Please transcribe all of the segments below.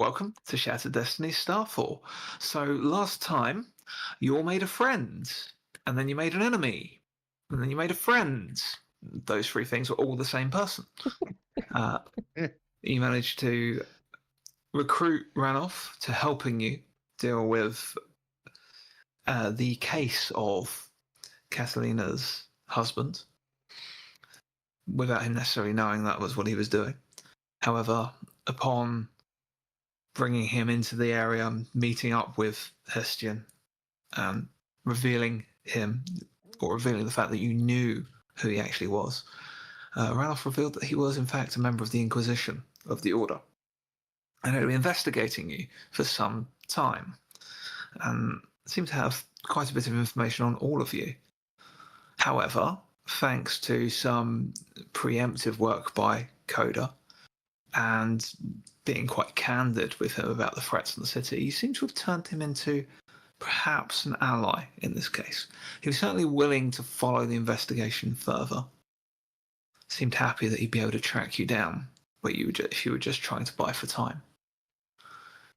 welcome to Shattered Destinies Starfall. So last time, you all made a friend, and then you made an enemy, and then you made a friend. Those three things were all the same person. Uh, you managed to recruit Ranulph to helping you deal with the case of Catalina's husband, without him necessarily knowing that was what he was doing. However, upon bringing him into the area, meeting up with Hestian, and revealing him, or revealing the fact that you knew who he actually was, Ranulph revealed that he was in fact a member of the Inquisition of the Order, and had been investigating you for some time, and seemed to have quite a bit of information on all of you. However, thanks to some preemptive work by Coda, and being quite candid with him about the threats in the city, you seem to have turned him into perhaps an ally in this case. He was certainly willing to follow the investigation further. Seemed happy that he'd be able to track you down, but if you were just trying to buy for time.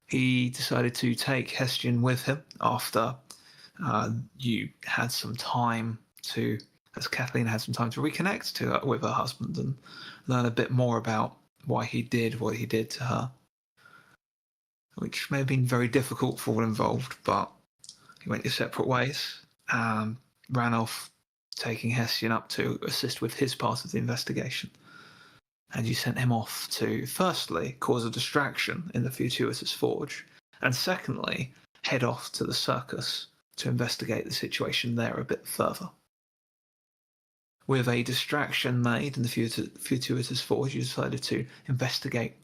He decided to take Hestian with him after you had some time to, as Kathleen had some time to reconnect with her husband and learn a bit more about why he did what he did to her, which may have been very difficult for all involved, but you went your separate ways. Ranulph taking Hessian up to assist with his part of the investigation, and you sent him off to, firstly, cause a distraction in the Fortuitous Forge, and secondly, head off to the circus to investigate the situation there a bit further. With a distraction made in the Fortuitous Forge, you decided to investigate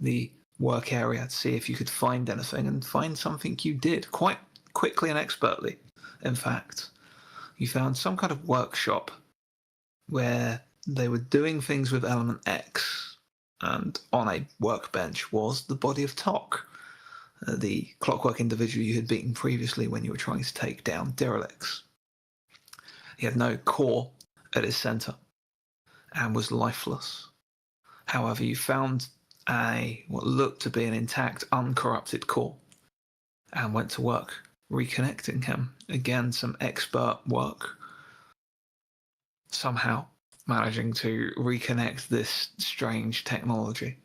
the work area to see if you could find anything, and find something you did quite quickly and expertly. In fact, you found some kind of workshop where they were doing things with Element X, and on a workbench was the body of Tok, the clockwork individual you had beaten previously when you were trying to take down Derelicts. He had no core at his center and was lifeless. However, you found what looked to be an intact, uncorrupted core, and went to work reconnecting him. Again, some expert work, somehow managing to reconnect this strange technology.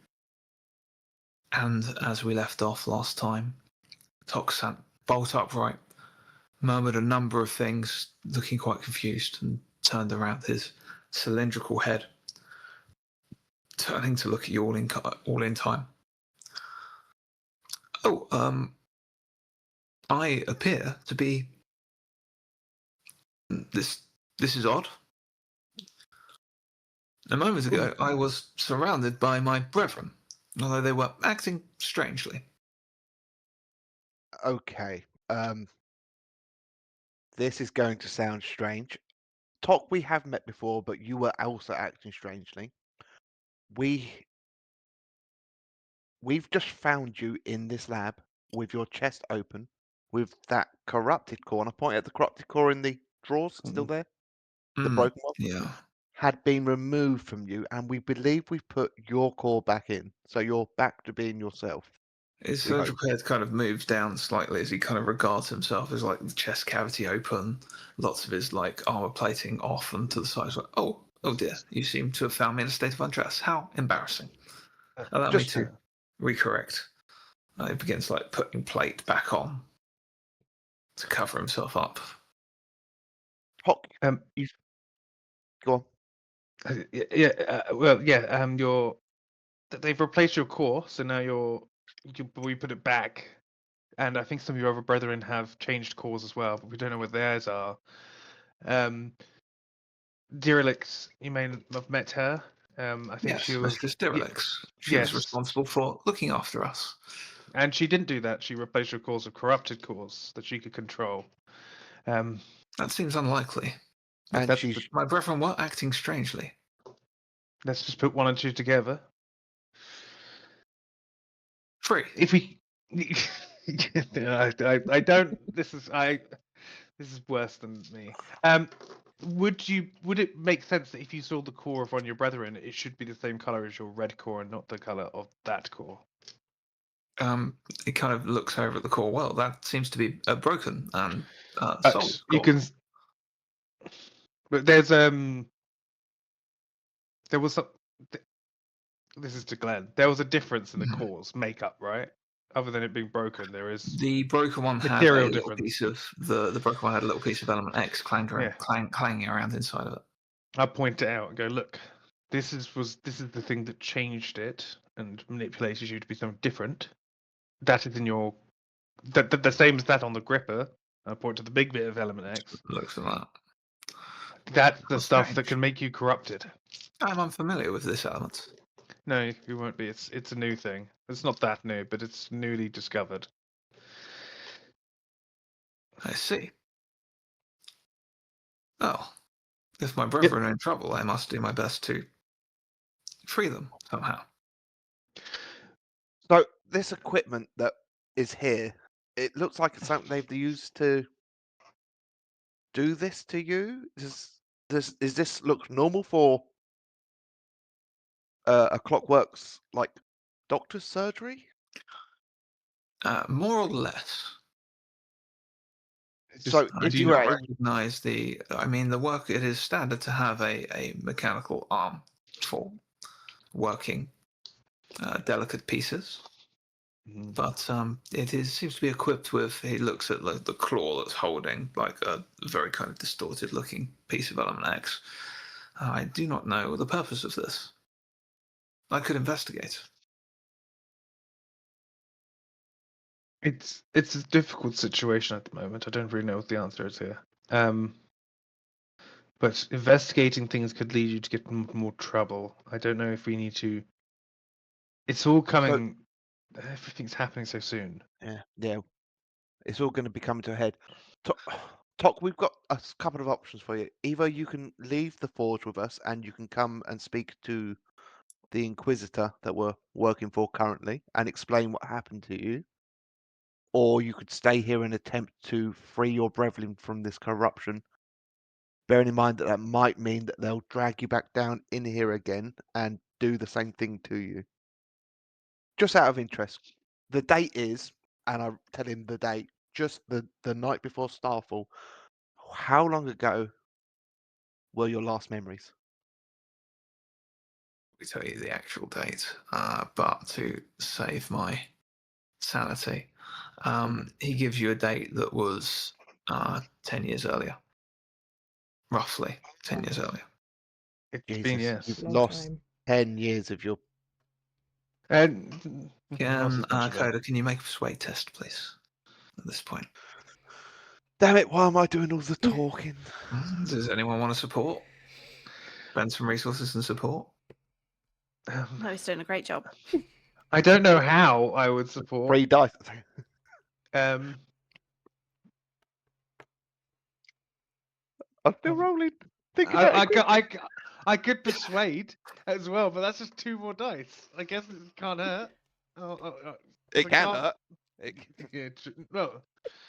And as we left off last time, Tok sat bolt upright, murmured a number of things, looking quite confused, and turned around his cylindrical head, turning to look at you all in time. Oh, I appear to be... This is odd. A moment ago, I was surrounded by my brethren, although they were acting strangely. Okay. This is going to sound strange. Tok, we have met before, but you were also acting strangely. We've just found you in this lab with your chest open, with that corrupted core, and I point at the corrupted core in the drawers, still there. The broken one Yeah. had been removed from you, and we believe we've put your core back in, so you're back to being yourself. His We hope. cylindrical head kind of moves down slightly as he kind of regards himself as like the chest cavity open, lots of his like armor plating off and to the side. Like, oh dear, you seem to have found me in a state of undress. How embarrassing. Allow me Just to recorrect. He begins like putting plate back on to cover himself up. Tok, you go on. They've replaced your core, so now we put it back, and I think some of your other brethren have changed cores as well, but we don't know what theirs are. Derelicts, you may have met her. I think Yes, she was Mistress Derelicts. She was yes, responsible for looking after us. and she didn't do that. She replaced your cores with corrupted cores that she could control. That seems unlikely. And My brethren were acting strangely. Let's just put one and two together. Free. If we, I don't. This is worse than me. Would it make sense that if you saw the core of one of your brethren, it should be the same color as your red core and not the color of that core? He kind of looks over at the core. Well, that seems to be broken and solid. But you core. can. But there's there was some. This is to Glenn. There was a difference in the cores makeup, right? Other than it being broken, there is The broken one had a material little difference. piece of the broken one had a little piece of element X Yeah. clanging around inside of it. I point it out and go, look, this is the thing that changed it and manipulated you to be something different. That is in your the same as that on the gripper. I point to the big bit of element X. Looks like that. That's the That's stuff that strange. can make you corrupted. I'm unfamiliar with this element. No, you won't be. It's a new thing. It's not that new, but it's newly discovered. I see. Oh, if my brethren are in trouble, I must do my best to free them somehow. So this equipment that is here, it looks like it's something they've used to do this to you. Does this look normal for a Clockwork's like doctor's surgery? More or less. So I if do you not were able, recognize the work. It is standard to have a mechanical arm for working delicate pieces. But it seems to be equipped with. He looks at the claw that's holding like a very kind of distorted looking piece of element X. I do not know the purpose of this. I could investigate. It's a difficult situation at the moment. I don't really know what the answer is here. But investigating things could lead you to get more trouble. I don't know if we need to. It's all coming. Everything's happening so soon. yeah, it's all going to be coming to a head. Tok, we've got a couple of options for you. Either you can leave the forge with us, and you can come and speak to the Inquisitor that we're working for currently, and explain what happened to you. Or you could stay here and attempt to free your brethren from this corruption. Bearing in mind that that might mean that they'll drag you back down in here again and do the same thing to you. Just out of interest, the date is, and I tell him the date, just the night before Starfall. How long ago were your last memories? We tell you the actual date, but to save my sanity, he gives you a date that was 10 years earlier, roughly 10 years earlier. It's Jesus, been yes. you've Long lost time. 10 years of your. And not Can as much of that. Coda, can you make a persuade test, please? At this point, Damn it! Why am I doing all the talking? does anyone want to support? Spend some resources and support. No, he's doing a great job. I don't know how I would support. 3 dice. Um, I'm still rolling. Think about I could persuade as well, but that's just 2 more dice. I guess it can't hurt. it can hurt. Yeah, no,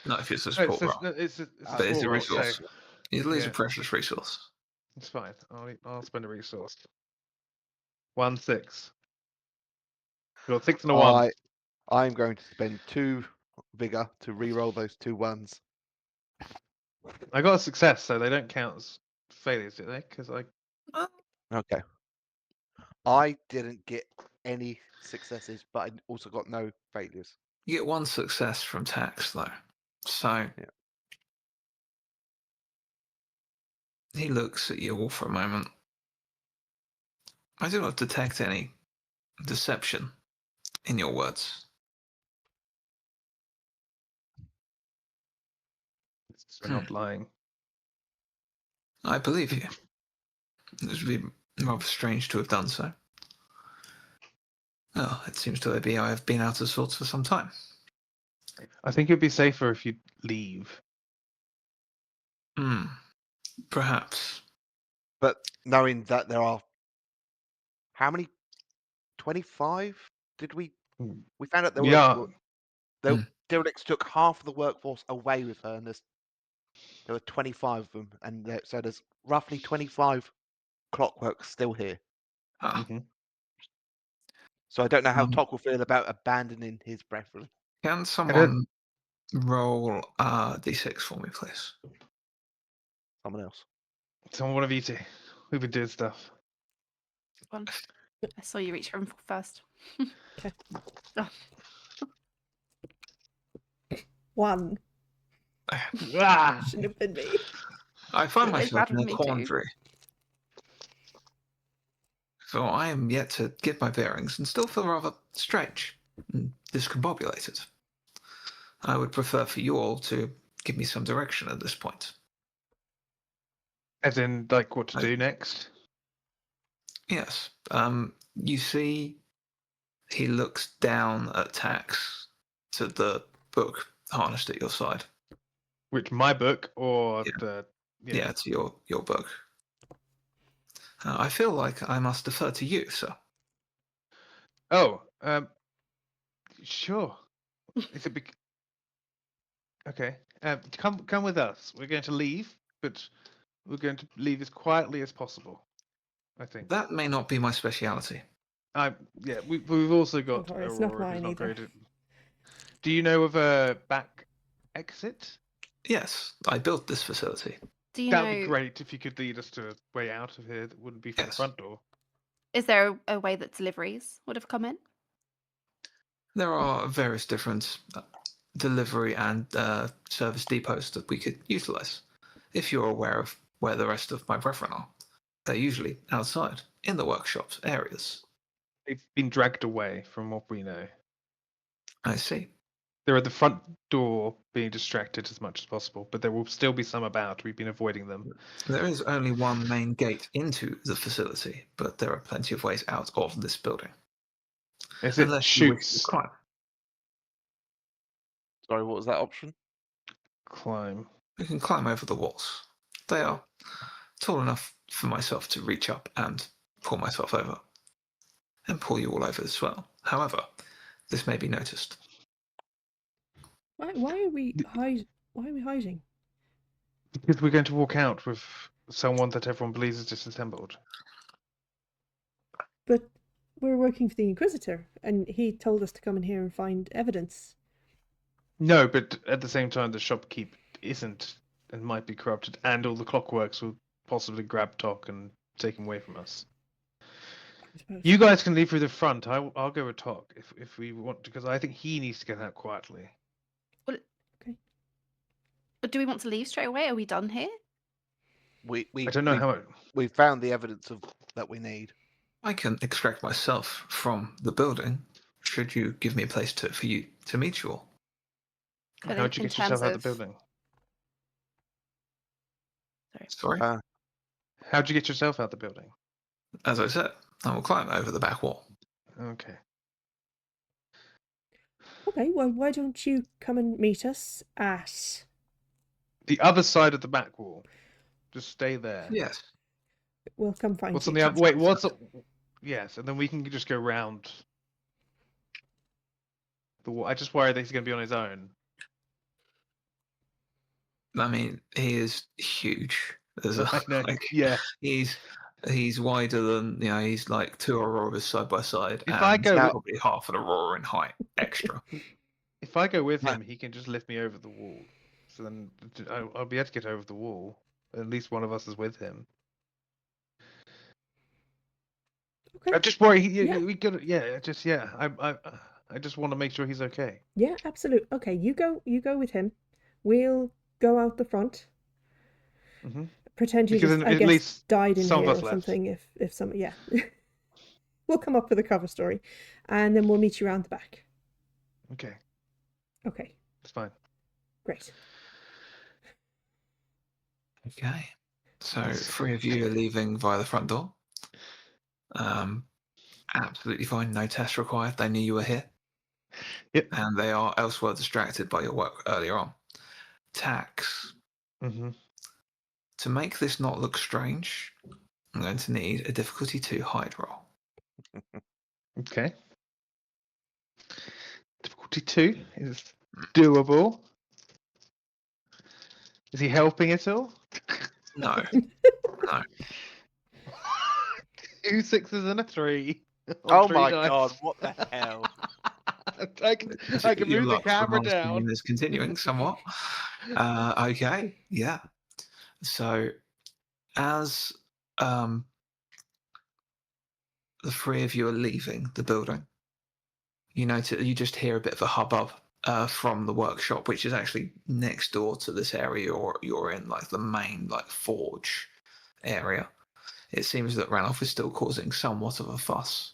Not if it's a no, support roll, it's a But but it's a support roll, resource. so It is yeah. a precious resource. It's fine. I'll spend a resource. 1 6. You got 6 and a 1. I'm going to spend 2 vigor to re-roll those 2 ones. I got a success, so they don't count as failures, do they? Because I Okay. I didn't get any successes, but I also got no failures. You get 1 success from tax, though. So Yeah. he looks at you all for a moment. I do not detect any deception in your words. we're not lying. I believe you. It would be rather strange to have done so. Well, it seems to be I have been out of sorts for some time. I think it'd be safer if you leave. Perhaps. But knowing that there are how many? 25? Did we? We found out there were. Derelict took half of the workforce away with her, and there were 25 of them, and so there's roughly 25 clockworks still here. Ah. So I don't know how Um, Tok will feel about abandoning his brethren. Can someone roll d6 for me, please? Someone else. Someone, one of you two. We've been doing stuff. One. I saw you reach for him first. Okay. Oh, 1. Ah! Shouldn't have been me. I find It's myself bad in with a me too. quandary. So I am yet to get my bearings and still feel rather strange and discombobulated. I would prefer for you all to give me some direction at this point. As in, like, what to I- do next? Yes. You see, he looks down at Tax to the book harnessed at your side. Which, my book or Yeah. the... Yeah, to your book. I feel like I must defer to you, sir. Oh, sure. Is it okay. Come with us. We're going to leave, but we're going to leave as quietly as possible. I think. That may not be my speciality. Yeah, we've also got Don't worry, it's not Aurora, who's mine not either. great at... Do you know of a back exit? Yes, I built this facility. do you That would be know? great if you could lead us to a way out of here that wouldn't be from the Yes. front door. Is there a way that deliveries would have come in? There are various different delivery and service depots that we could utilize. If you're aware of where the rest of my brethren are, they're usually outside, in the workshops areas. They've been dragged away, from what we know. I see. They're at the front door being distracted as much as possible, but there will still be some about. We've been avoiding them. There is only one main gate into the facility, but there are plenty of ways out of this building. Is it Unless you wish to shoots climb. Sorry, what was that option? climb? You can climb over the walls. They are tall enough for myself to reach up and pull myself over. And pull you all over as well. However, this may be noticed. Why are we hiding? Because we're going to walk out with someone that everyone believes is disassembled. But we're working for the Inquisitor, and he told us to come in here and find evidence. No, but at the same time, the shopkeep isn't and might be corrupted, and all the clockworks will possibly grab Tok and take him away from us. I suppose. You guys can leave through the front. I'll go with Tok if we want to, because I think he needs to get out quietly. Or do we want to leave straight away? Are we done here? We I don't know how. we found the evidence that we need. I can extract myself from the building, should you give me a place for you to meet you all. But How'd you in get yourself terms out of of- the building? Sorry? How'd you get yourself out the building? As I said, I will climb over the back wall. Okay. Okay, well, why don't you come and meet us at... The other side of the back wall. Just stay there. Yes. We'll come find What's you. on the other? Wait, what's? Yes, and then we can just go round the wall. I just worry that he's going to be on his own. I mean, he is huge. There's I know. Yeah. He's wider than, he's like 2 Auroras side by side. If and I go- probably half an Aurora in height extra. If I go with Right. him, he can just lift me over the wall. So then I'll be able to get over the wall. At least one of us is with him. Okay. I just worry. Yeah. We could. Yeah. I just want to make sure he's okay. Yeah, absolutely. Okay, you go with him. We'll go out the front. Mhm. Pretend you Because just, then I at guess, least died in some of here us or left. something. If some, yeah. We'll come up with a cover story, and then we'll meet you around the back. Okay, Okay, it's fine. great. Okay. So Nice. 3 of you are leaving via the front door. Absolutely fine. No test required. They knew you were here. Yep. And they are elsewhere distracted by your work earlier on. Tax. Mm-hmm. To make this not look strange, I'm going to need a difficulty 2 hide roll. Okay. Difficulty 2 is doable. Is he helping at all? No. No. 2 6s and a 3. Oh three my dice. god, what the hell? I can Your move the luck from camera last down. game is continuing somewhat. Okay, yeah. So as the three of you are leaving the building, you just hear a bit of a hubbub from the workshop, which is actually next door to this area you're in, like the main forge area. It seems that Ranulph is still causing somewhat of a fuss,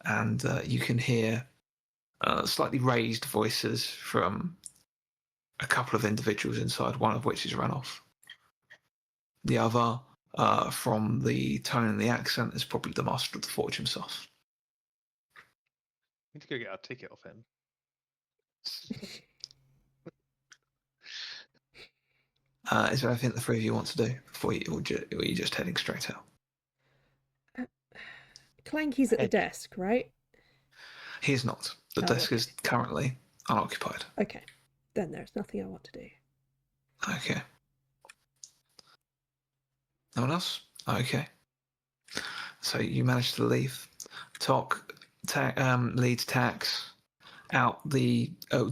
and you can hear slightly raised voices from a couple of individuals inside, one of which is Ranulph. The other, from the tone and the accent, is probably the master of the forge himself. We need to go get our ticket off him. Is there anything the three of you want to do before or are you just heading straight out? Clanky's at the Hedge. desk, right? He is not. The Oh, desk okay. is currently unoccupied. Okay. Then there's nothing I want to do. Okay. No one else? Okay. So you managed to leave. Tok leads Tax out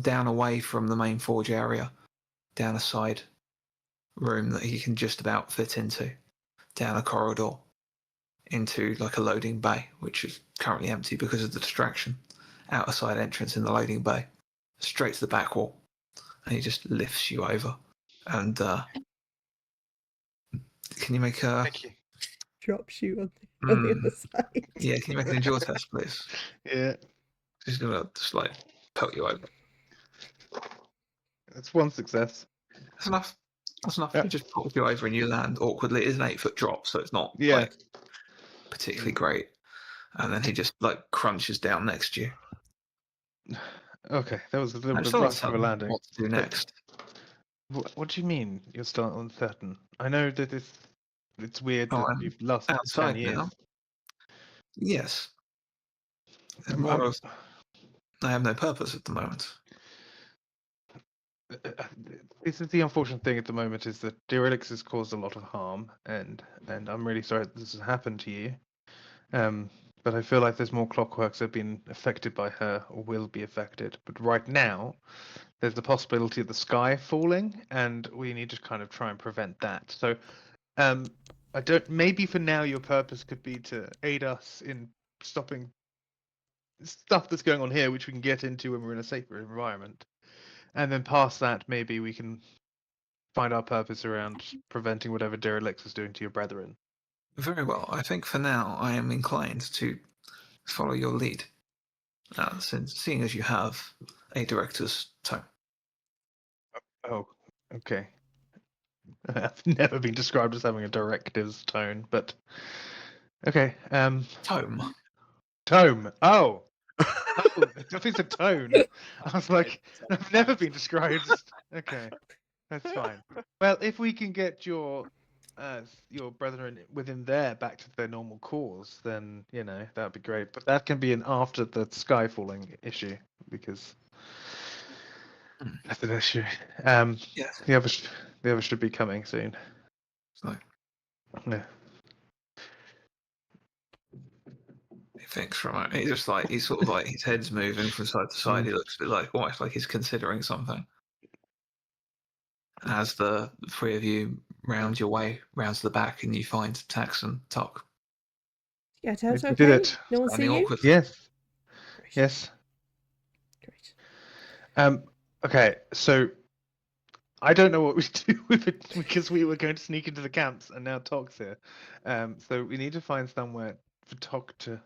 down away from the main forge area, down a side room that he can just about fit into, down a corridor, into like a loading bay, which is currently empty because of the distraction. Out a side entrance in the loading bay, straight to the back wall, and he just lifts you over. And can you make a Thank you. Drop shoot on the other side. yeah? Can you make an endure test, please? Yeah, He's gonna just poke you over. that's one success. That's enough. That's enough. Yeah. He just pulls you over and you land awkwardly. It is an 8-foot drop, so it's not Yeah. particularly great. And then he just crunches down next to you. Okay, that was a little I'm bit still rough of a uncertain landing. what to do next. What do you mean you're still uncertain? I know that it's weird Oh, that I'm you've lost 10 outside years. now. Yes. I'm- More I'm- of, I have no purpose at the moment. This is the unfortunate thing at the moment is that Derelix has caused a lot of harm, and I'm really sorry that this has happened to you. But I feel like there's more clockworks that have been affected by her or will be affected. But right now, there's the possibility of the sky falling, and we need to kind of try and prevent that. So, I don't. Maybe for now, your purpose could be to aid us in stopping stuff that's going on here, which we can get into when we're in a safer environment. And then past that, maybe we can find our purpose around preventing whatever Derelix is doing to your brethren. Very well. I think for now I am inclined to follow your lead, seeing as you have a director's tone. Oh, okay. I've never been described as having a directive's tone, but okay. Tome. Tome. Oh, I think it's a tone. I was like, I've never been described as. Okay, that's fine. Well, if we can get your brethren within there back to their normal course, then that would be great. But that can be an after the sky falling issue because that's an issue. Yes. The other should be coming soon. So Yeah. he thinks for a moment. He's sort of his head's moving from side to side. He looks a bit almost like he's considering something. As the three of you round your way round to the back, and you find Tax and Tok. Get out We okay? did it. No one see Standing you? awkwardly. Yes. Great. Yes. Great. Okay. So I don't know what we do with it because we were going to sneak into the camps, and now Tok's here. So we need to find somewhere for Tok to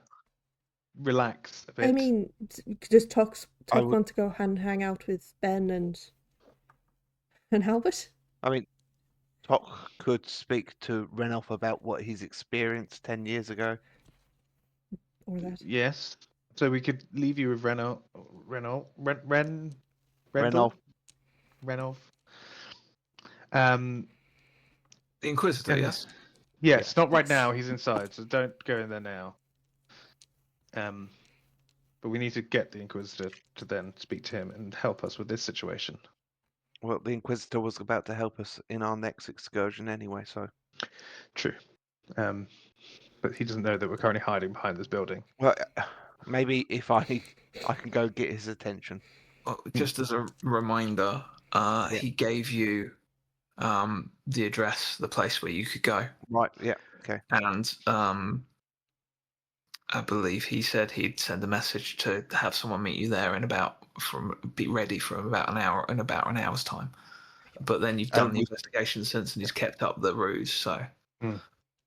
relax a bit. I mean, does Tok I would- want to go and hang out with Ben and Albert? I mean, Tok could speak to Ranulph about what he's experienced 10 years ago. Or that? Yes. So we could leave you with Ranulph. The Inquisitor, And- yes? Yes, not right Yes. now. He's inside, so don't go in there now. But we need to get the Inquisitor to then speak to him and help us with this situation. Well, the Inquisitor was about to help us in our next excursion anyway, so. True. But but he doesn't know that we're currently hiding behind this building. Well, maybe if I can go get his attention. Well, just as a reminder, he gave you the address, the place where you could go, Right. Yeah. Okay. and I believe he said he'd send a message to have someone meet you there be ready for about an hour's time. But then you've done the investigation since, and he's kept up the ruse, so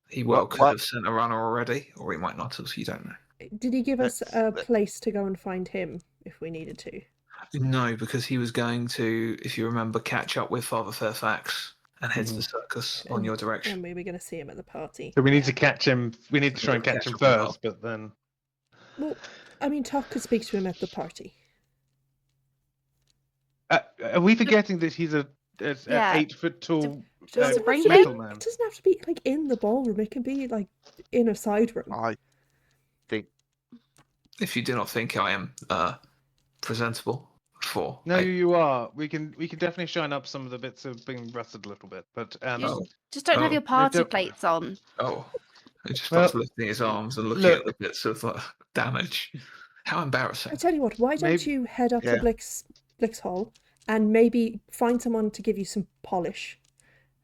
he could have sent a runner already, or he might not have. So you don't know. Did he give us a place to go and find him if we needed to? No, because he was going to, if you remember, catch up with Father Fairfax and head to the circus on your direction. And we were going to see him at the party. So we need to catch him. We need to try and catch him first, but then. Well, I mean, Toc could speak to him at the party. Are we forgetting that he's a 8-foot tall It bring metal him. man? It doesn't have to be like in the ballroom. It can be like in a side room. I think. If you do not think I am presentable for. No, you are. We can definitely shine up some of the bits of being rusted a little bit, but Just don't have your party don't- plates on. Oh, he just starts lifting his arms and looking at the bits of damage. How embarrassing! I tell you what, why don't you head up to Blix Hall and maybe find someone to give you some polish?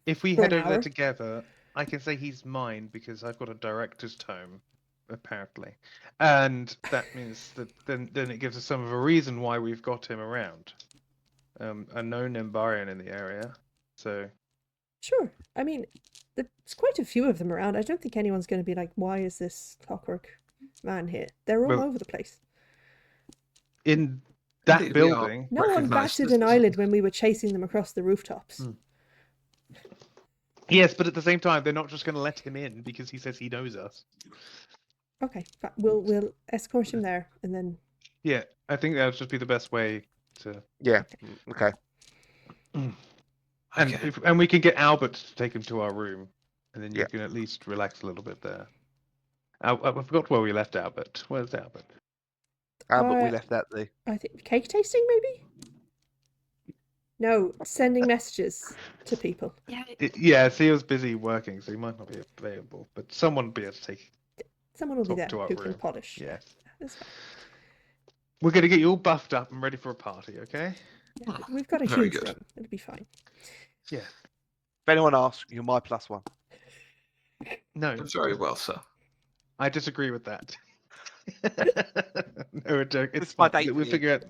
If we for head an over there hour? together, I can say he's mine because I've got a director's tome, apparently, and that means that then it gives us some of a reason why we've got him around. A known Nembarian in the area, so. Sure. I mean, there's quite a few of them around. I don't think anyone's going to be like, why is this clockwork man here? They're all over the place. In that Indeed, we are. building, No one Recognised batted as- an eyelid when we were chasing them across the rooftops. yes, but at the same time, they're not just going to let him in because he says he knows us. Okay, we'll escort him there, and then Yeah, I think that would just be the best way to. Yeah. Okay. And we can get Albert to take him to our room, and then you Yeah. can at least relax a little bit there. I forgot where we left Albert. Where's Albert? But we left out the. I think cake tasting maybe. No, sending messages to people. Yeah, See, he was busy working, so he might not be available. But someone will be able to take. Someone will be Talk there to our who can room. polish. Yeah. That's fine. We're going to get you all buffed up and ready for a party, okay? Yeah, we've got a Very huge good. room. It'll be fine. Yeah. If anyone asks, you're my +1. No, Very well, sir. I disagree with that. No, a joke. It's It's my fine. date We'll for you. figure out.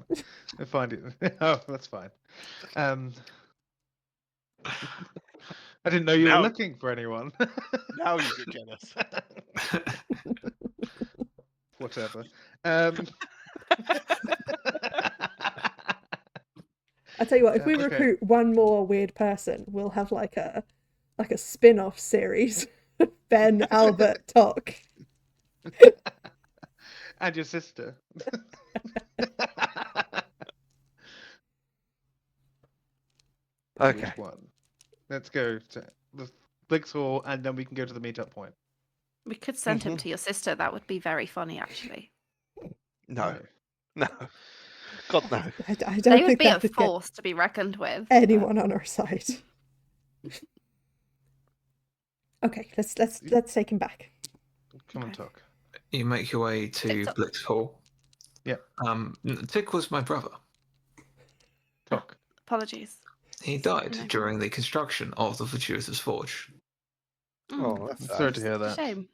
We'll find it. Oh, that's fine. I didn't know you No. were looking for anyone. Now you get jealous. Whatever. I tell you what, if we Okay. recruit one more weird person, we'll have like a spin-off series. Ben, Albert, Toc. And your sister. Okay. Which one? Let's go to the Blix Hall, and then we can go to the meetup point. we could send him to your sister. That would be very funny, actually. No. No. God, no. I don't They would think be that a would get force to be reckoned with. anyone on our side. Okay, let's take him back. Come on, Okay. Toc. You make your way to Tick-tock. Blix Hall. Yeah. Tick was my brother. Toc. Apologies. He died No. during the construction of the Fortuitous Forge. Oh, that's Sorry sad. to hear that. Shame.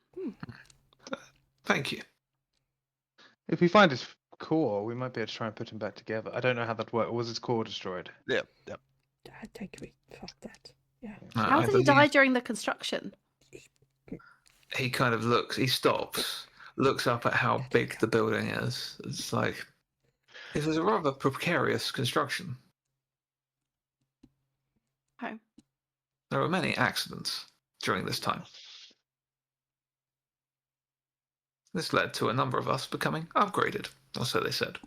Thank you. If we find his core, we might be able to try and put him back together. I don't know how that worked. Or was his core destroyed? Yeah. Yeah. I think we fuck that. Yeah. How I did he die believe during the construction? He kind of looks, he stops, looks up at how big the building is. It's like, it was a rather precarious construction. Oh. There were many accidents during this time. This led to a number of us becoming upgraded, or so they said.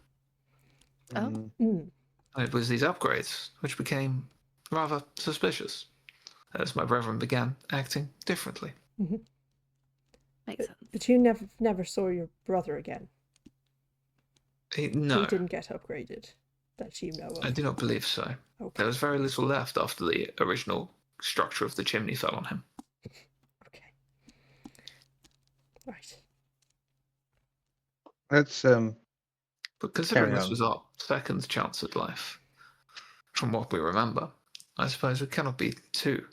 Oh. Mm. Mm. And it was these upgrades which became rather suspicious, as my brethren began acting differently. Makes sense. But you never saw your brother again. No, He didn't get upgraded, that you know I of. do not believe so. Okay. There was very little left after the original structure of the chimney fell on him. Okay. Right. Let's But considering Carry this on. was our second chance at life, from what we remember, I suppose we cannot be too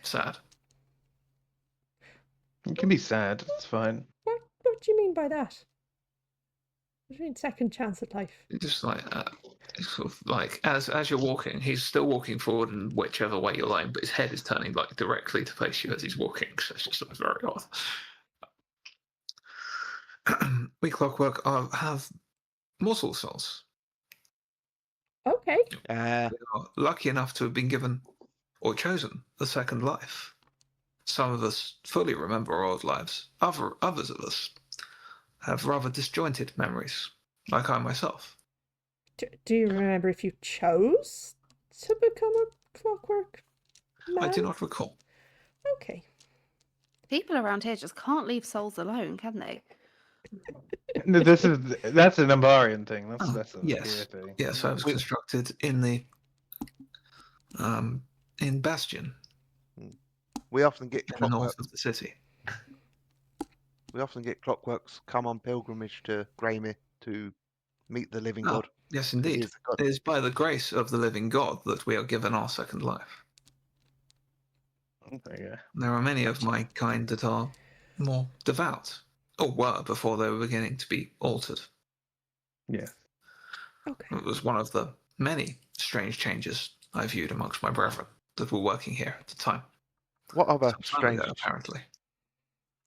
sad. it can be sad. It's fine. What do you mean by that? What do you mean second chance at life? Just like sort of like as you're walking, he's still walking forward in whichever way you're lying, but his head is turning like directly to face you as he's walking. So it's just like very odd. We clockwork have morsel souls. Okay. We are lucky enough to have been given or chosen a second life. Some of us fully remember our old lives. Others of us have rather disjointed memories, like I myself. Do you remember if you chose to become a clockwork man? I do not recall. Okay. People around here just can't leave souls alone, can they? No, that's an Umbarian thing. That's a Yes. here thing. Yes, I was We- constructed in the in Bastion, We often get in the north clockworks. of the city. We often get clockworks come on pilgrimage to Greymere to meet the living Ah, god. yes, 'cause indeed. he is the god. It is by the grace of the living God that we are given our second life. There you go. There are many of my kind that are more devout, or were before they were beginning to be altered. Yeah. Okay. It was one of the many strange changes I viewed amongst my brethren that were working here at the time. What other Some time strange? ago, apparently.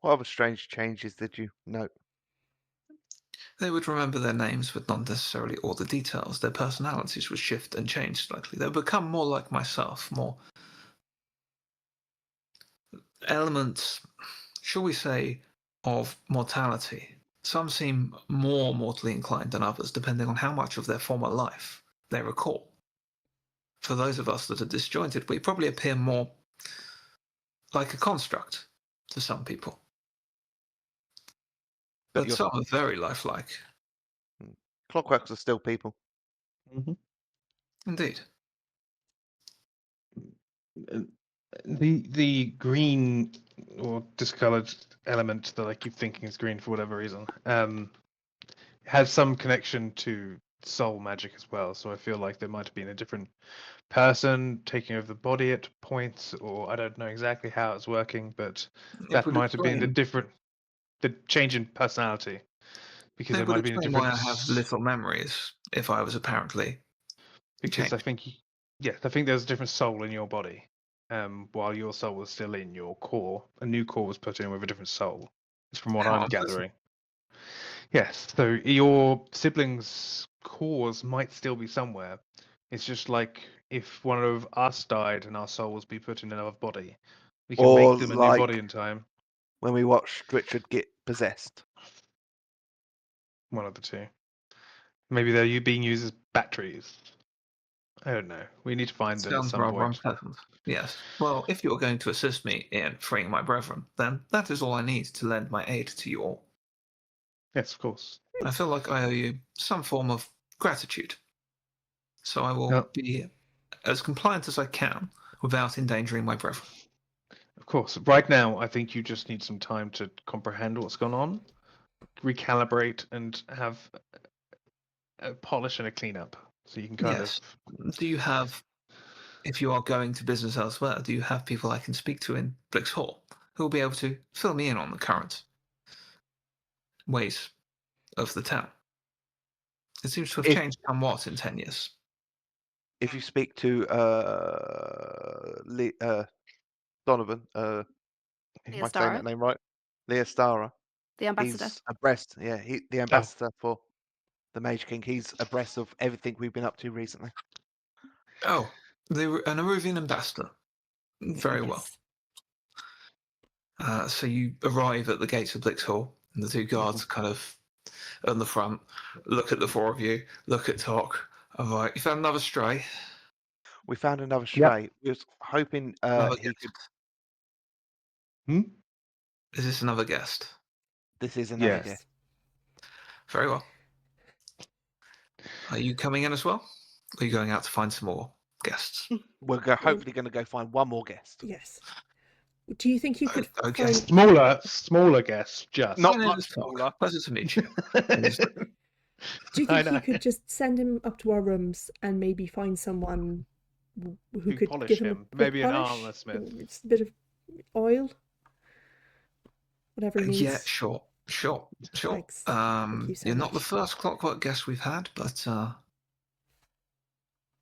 What other strange changes did you note? They would remember their names, but not necessarily all the details. Their personalities would shift and change slightly. They would become more like myself, more elements, shall we say, of mortality. Some seem more mortally inclined than others, depending on how much of their former life they recall. For those of us that are disjointed, we probably appear more like a construct to some people. But you're- some are very lifelike, Clockworks are still people. Mm-hmm. indeed. The green or discolored element that I keep thinking is green for whatever reason has some connection to soul magic as well. So I feel like there might have been a different person taking over the body at points, or I don't know exactly how it's working, but that would might have been explain- the change in personality, because It there would might have been a explain different. why I have little memories if I was apparently Because I changed. think, yes, I think there's a different soul in your body. While your soul was still in your core, a new core was put in with a different soul. Is from what How I'm unpleasant. gathering. Yes, so your siblings' cores might still be somewhere. It's just like if one of us died and our souls be put in another body, we can Or make them a new like body in time. when we watched Richard get possessed. One of the two. Maybe they're being used as batteries. I don't know. We need to find them at Sounds some rather point. unpleasant. Yes. Well, if you're going to assist me in freeing my brethren, then that is all I need to lend my aid to you all. Yes, of course. I feel like I owe you some form of gratitude. So I will No. be as compliant as I can without endangering my brethren. Of course. Right now, I think you just need some time to comprehend what's gone on, recalibrate, and have a polish and a cleanup, so you can kind Yes. of. Do you have, if you are going to business elsewhere, do you have people I can speak to in Blix Hall who will be able to fill me in on the current ways of the town? It seems to have If- changed somewhat in 10 years. If you speak to Donovan, am I saying that Stara, name right? Leah Stara. the ambassador. He's abreast. Yeah, the ambassador for the Mage King. He's abreast of everything we've been up to recently. Oh, an Aruvian ambassador. Very well. So you arrive at the gates of Blix Hall, and the two guards kind of on the front look at the four of you, look at Tok. I'm like, you found another stray? We found another Yep. stray. We was hoping Another he could. Hmm? Is this another guest? This is another Yes. guest. Very well. Are you coming in as well? Or are you going out to find some more guests? We're hopefully going to go find one more guest. Yes. Do you think you could Okay. find? Smaller guess, just. Not My name much is Tok. smaller. Pleasure to meet you. Do you I think you know. could just send him up to our rooms and maybe find someone who Who could polish give him a him? quick Maybe an polish? armor smith. It's a bit of oil, whatever he needs. Yeah, sure. Thanks. Thank you so You're not the much. first clockwork guest we've had, but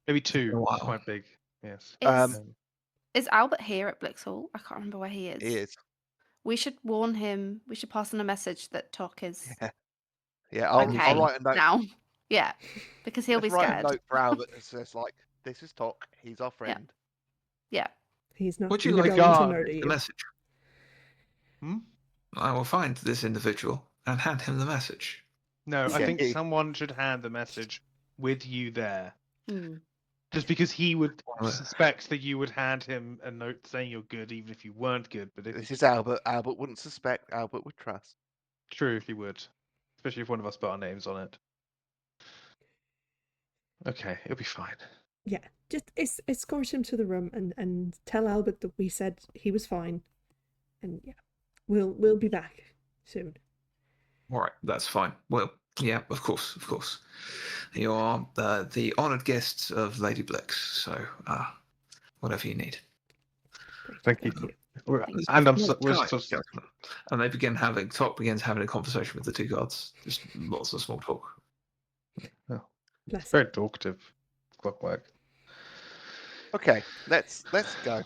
Maybe it's been two. a while. Quite big. Yes. Is Albert here at Blixhall? I can't remember where he is. He is. We should warn him. We should pass on a message that Tok is Yeah, I'll okay write a note. now. Yeah, because he'll Let's be write scared. a note for Albert that says like, "This is Tok. He's our friend." Yeah. He's not Would you going like to guard murder the you. message? I will find this individual and hand him the message. No, I Yeah. think someone should hand the message with you there. Hmm. Just because he would Well, suspect that you would hand him a note saying you're good, even if you weren't good. But This it's is Albert. Albert wouldn't suspect. Albert would trust. true if he would, especially if one of us put our names on it. Okay, it'll be fine. Yeah, just escort him to the room and tell Albert that we said he was fine, and yeah, we'll be back soon. All right, that's fine. Well, yeah, of course. You are the honoured guests of Lady Blix, so whatever you need. Great, Thank you. Thank you. And I'm Nice we're guy, so, gentlemen. And they Tok begins having a conversation with the two guards. Just lots of small talk. Bless him. very talkative. Clockwork. Okay, let's go.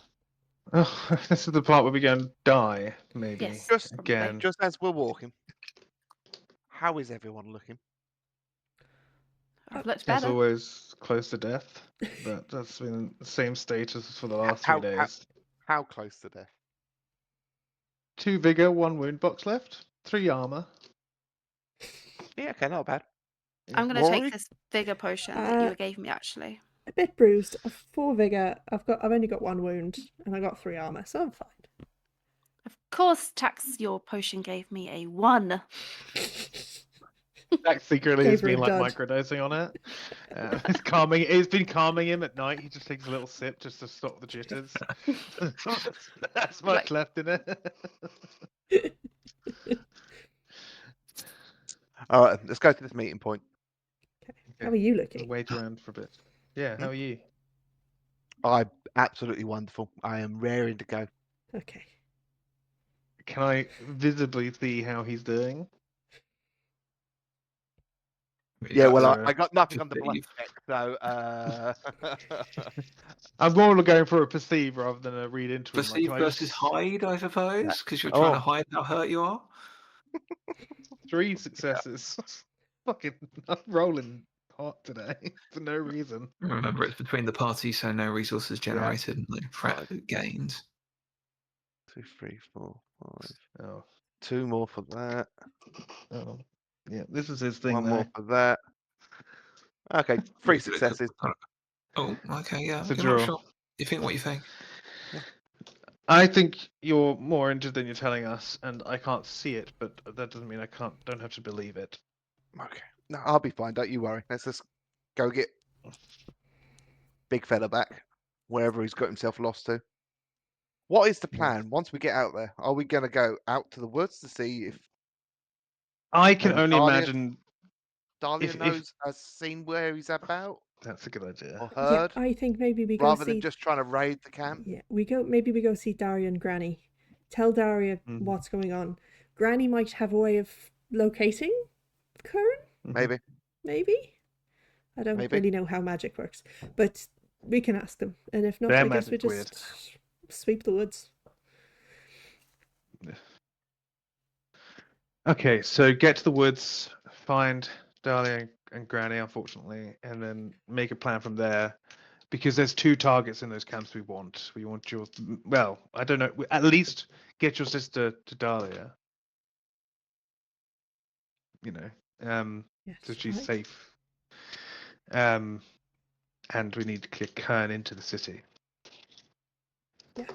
Oh, this is the part where we go and die, maybe. Yes. Just Again. Just as we're walking, how is everyone looking? I've looked As better. always, close to death. But that's been the same status for the last How- 3 days. How close to death? 2 vigor, 1 wound box left, 3 armor. Yeah, okay, not bad. I'm going to Rory? take this vigor potion that you gave me, actually. A bit bruised. 4 vigor. I've only got 1 wound, and I got 3 armor, so I'm fine. Of course, Tax, your potion gave me a 1. That secretly Gave has her a been like dud. microdosing on it. It's calming. It's been calming him at night. He just takes a little sip just to stop the jitters. That's much Like- left in it. All right, let's go to this meeting point. How are you We'll looking? wait around for a bit. Yeah, how are you? I'm absolutely wonderful. I am raring to go. Okay. Can I visibly see how he's doing? Yeah, well, Uh, I got nothing to on the blood leave. check, so I'm more going for a perceive rather than a read into him. Like, Perceive can I versus just... hide, I suppose, because you're trying to hide how hurt you are. 3 successes. Fucking, I'm rolling hot today for no reason. Remember, it's between the parties, so no resources generated and no prep gained. 2, 3, 4, 5. Oh, 2 more for that. oh. Yeah, this is his thing 1 though. more for that. Okay, 3 successes. Oh, okay, yeah. It's a You're not draw. sure. You think what you think. I think you're more injured than you're telling us, and I can't see it, but that doesn't mean I don't have to believe it. Okay, no, I'll be fine. Don't you worry. Let's just go get big fella back wherever he's got himself lost to. What is the plan once we get out there? Are we going to go out to the woods to see if I can Maybe only Dahlia- imagine Dahlia If- knows, has seen where he's about that's a good idea. or Yeah, heard, I think maybe we go rather see. than just trying to raid the camp? Yeah, maybe we go see Daria and Granny. Tell Daria Mhm. what's going on. Granny might have a way of locating Kurn. Maybe. Maybe. I don't Maybe. really know how magic works, but we can ask them. And if not, Their I guess we magic's just sweep the woods. Okay, so get to the woods, find Dahlia and Granny, unfortunately, and then make a plan from there. Because there's 2 targets in those camps we want. We want your, well, I don't know, at least get your sister to Dahlia. You know, Yes, so she's right. safe. And we need to clear Kurn into the city. Yeah.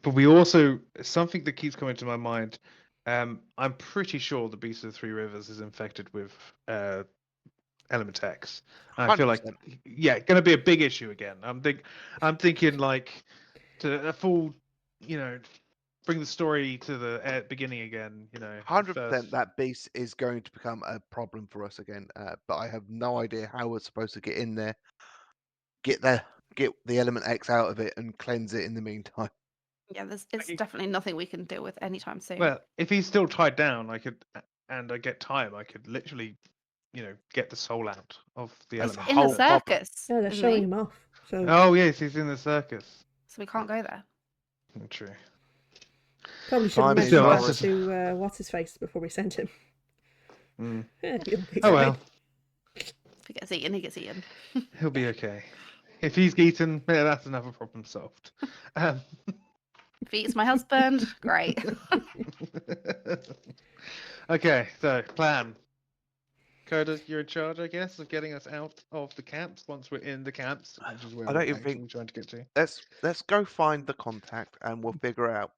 But we also, something that keeps coming to my mind, I'm pretty sure the Beast of the 3 Rivers is infected with Element X. And I feel like, 100%. yeah, going to be a big issue again. I'm thinking like a full bring the story to the beginning again. 100% that beast is going to become a problem for us again. But I have no idea how we're supposed to get in there, get the element X out of it, and cleanse it in the meantime. Yeah, it's definitely nothing we can deal with anytime soon. Well, if he's still tied down, and I get time, I could literally, get the soul out of the That's element. in the whole problem. circus. Yeah, they're isn't showing he? him off. So Oh yes, he's in the circus. So we can't go there. True. probably should have Time is Still, mentioned that's that just- to what's his face before we sent him. Mm. Yeah, he'll be Oh fine. well, If he gets eaten, he gets eaten. he'll be okay. If he's eaten, yeah, that's another problem solved. If he eats my husband, great. Okay, so plan. Coda, you're in charge, I guess, of getting us out of the camps once we're in the camps, which is where I we're don't even actually think- trying to get to. Let's go find the contact, and we'll figure out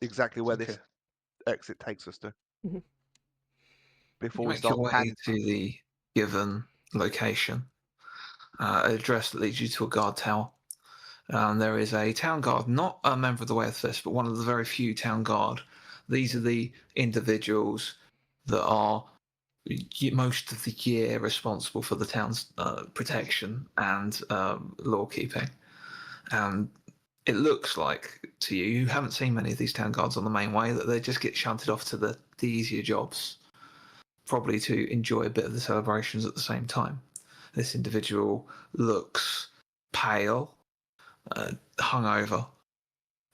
exactly where this Okay. exit takes us to. Mhm. Before You we make your start way planning. to the given location, an address that leads you to a guard tower. There is a town guard, not a member of the Way of Fist, but one of the very few town guard. These are the individuals that are most of the year responsible for the town's protection and law keeping. And it looks like to you haven't seen many of these town guards on the main way, that they just get shunted off to the easier jobs, probably to enjoy a bit of the celebrations at the same time. This individual looks pale, hungover,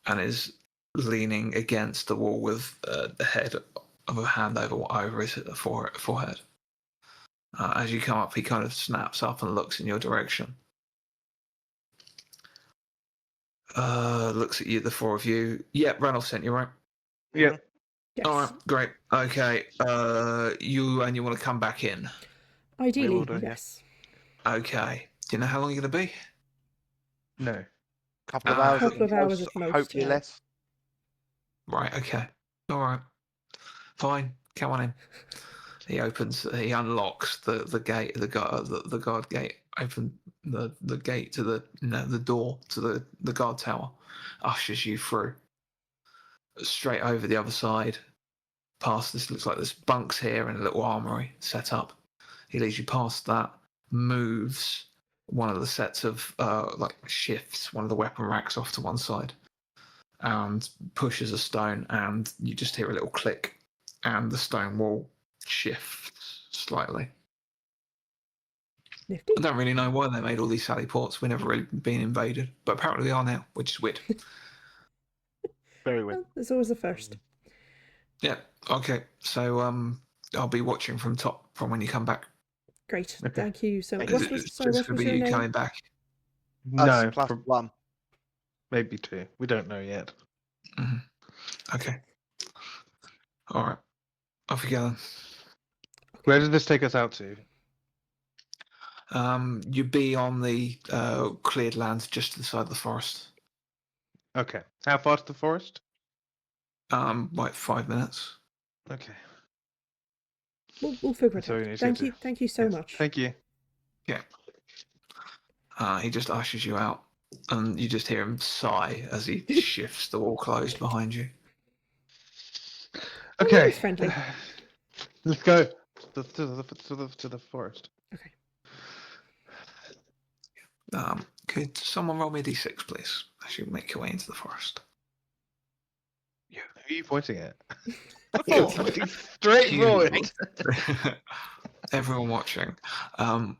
and is leaning against the wall with the head of a hand over his forehead. As you come up, he kind of snaps up and looks in your direction. Looks at you, the four of you. Yep, Ranulph sent you, right? Yeah. Yes. All right, great. Okay, you want to come back in? Ideally, will do, yeah. yes. Okay. Do you know how long you're going to be? No. Couple of Ah. hours, Couple at of hours most, at most, hopefully yeah. less. Right. Okay. All right. Fine. Come on in. He unlocks the gate, the guard gate. Open the gate to the door to the guard tower. Ushers you through. Straight over the other side. Past this, looks like there's bunks here and a little armory set up. He leads you past that. Moves one of the sets of shifts one of the weapon racks off to one side, and pushes a stone, and you just hear a little click, and the stone wall shifts slightly. Nifty. I don't really know why they made all these sally ports. We've never really been invaded, but apparently they are now, which is weird. Very weird. Well, there's always a first. Yeah. Okay. So I'll be watching from top from when you come back. Great. Okay. Thank you so much. It's What was, just sorry, what gonna was be your you name? coming back. Us No, plus one. maybe 2. We don't know yet. Mhm. Okay. All right. Off you go then. Where did this take us out to? You'd be on the cleared land just to the side of the forest. Okay. How far to the forest? Like 5 minutes. Okay. We'll figure it So we out. need to Thank get you. to- Thank you so Yes. much. Thank you. He just ushers you out, and you just hear him sigh as he shifts the wall closed behind you. Oh, Okay. he's friendly. Let's go to the forest. Okay. Could someone roll me a d6, please, as you make your way into the forest? Who are you pointing at? Four. Pointing straight You. forward. Everyone watching. Everyone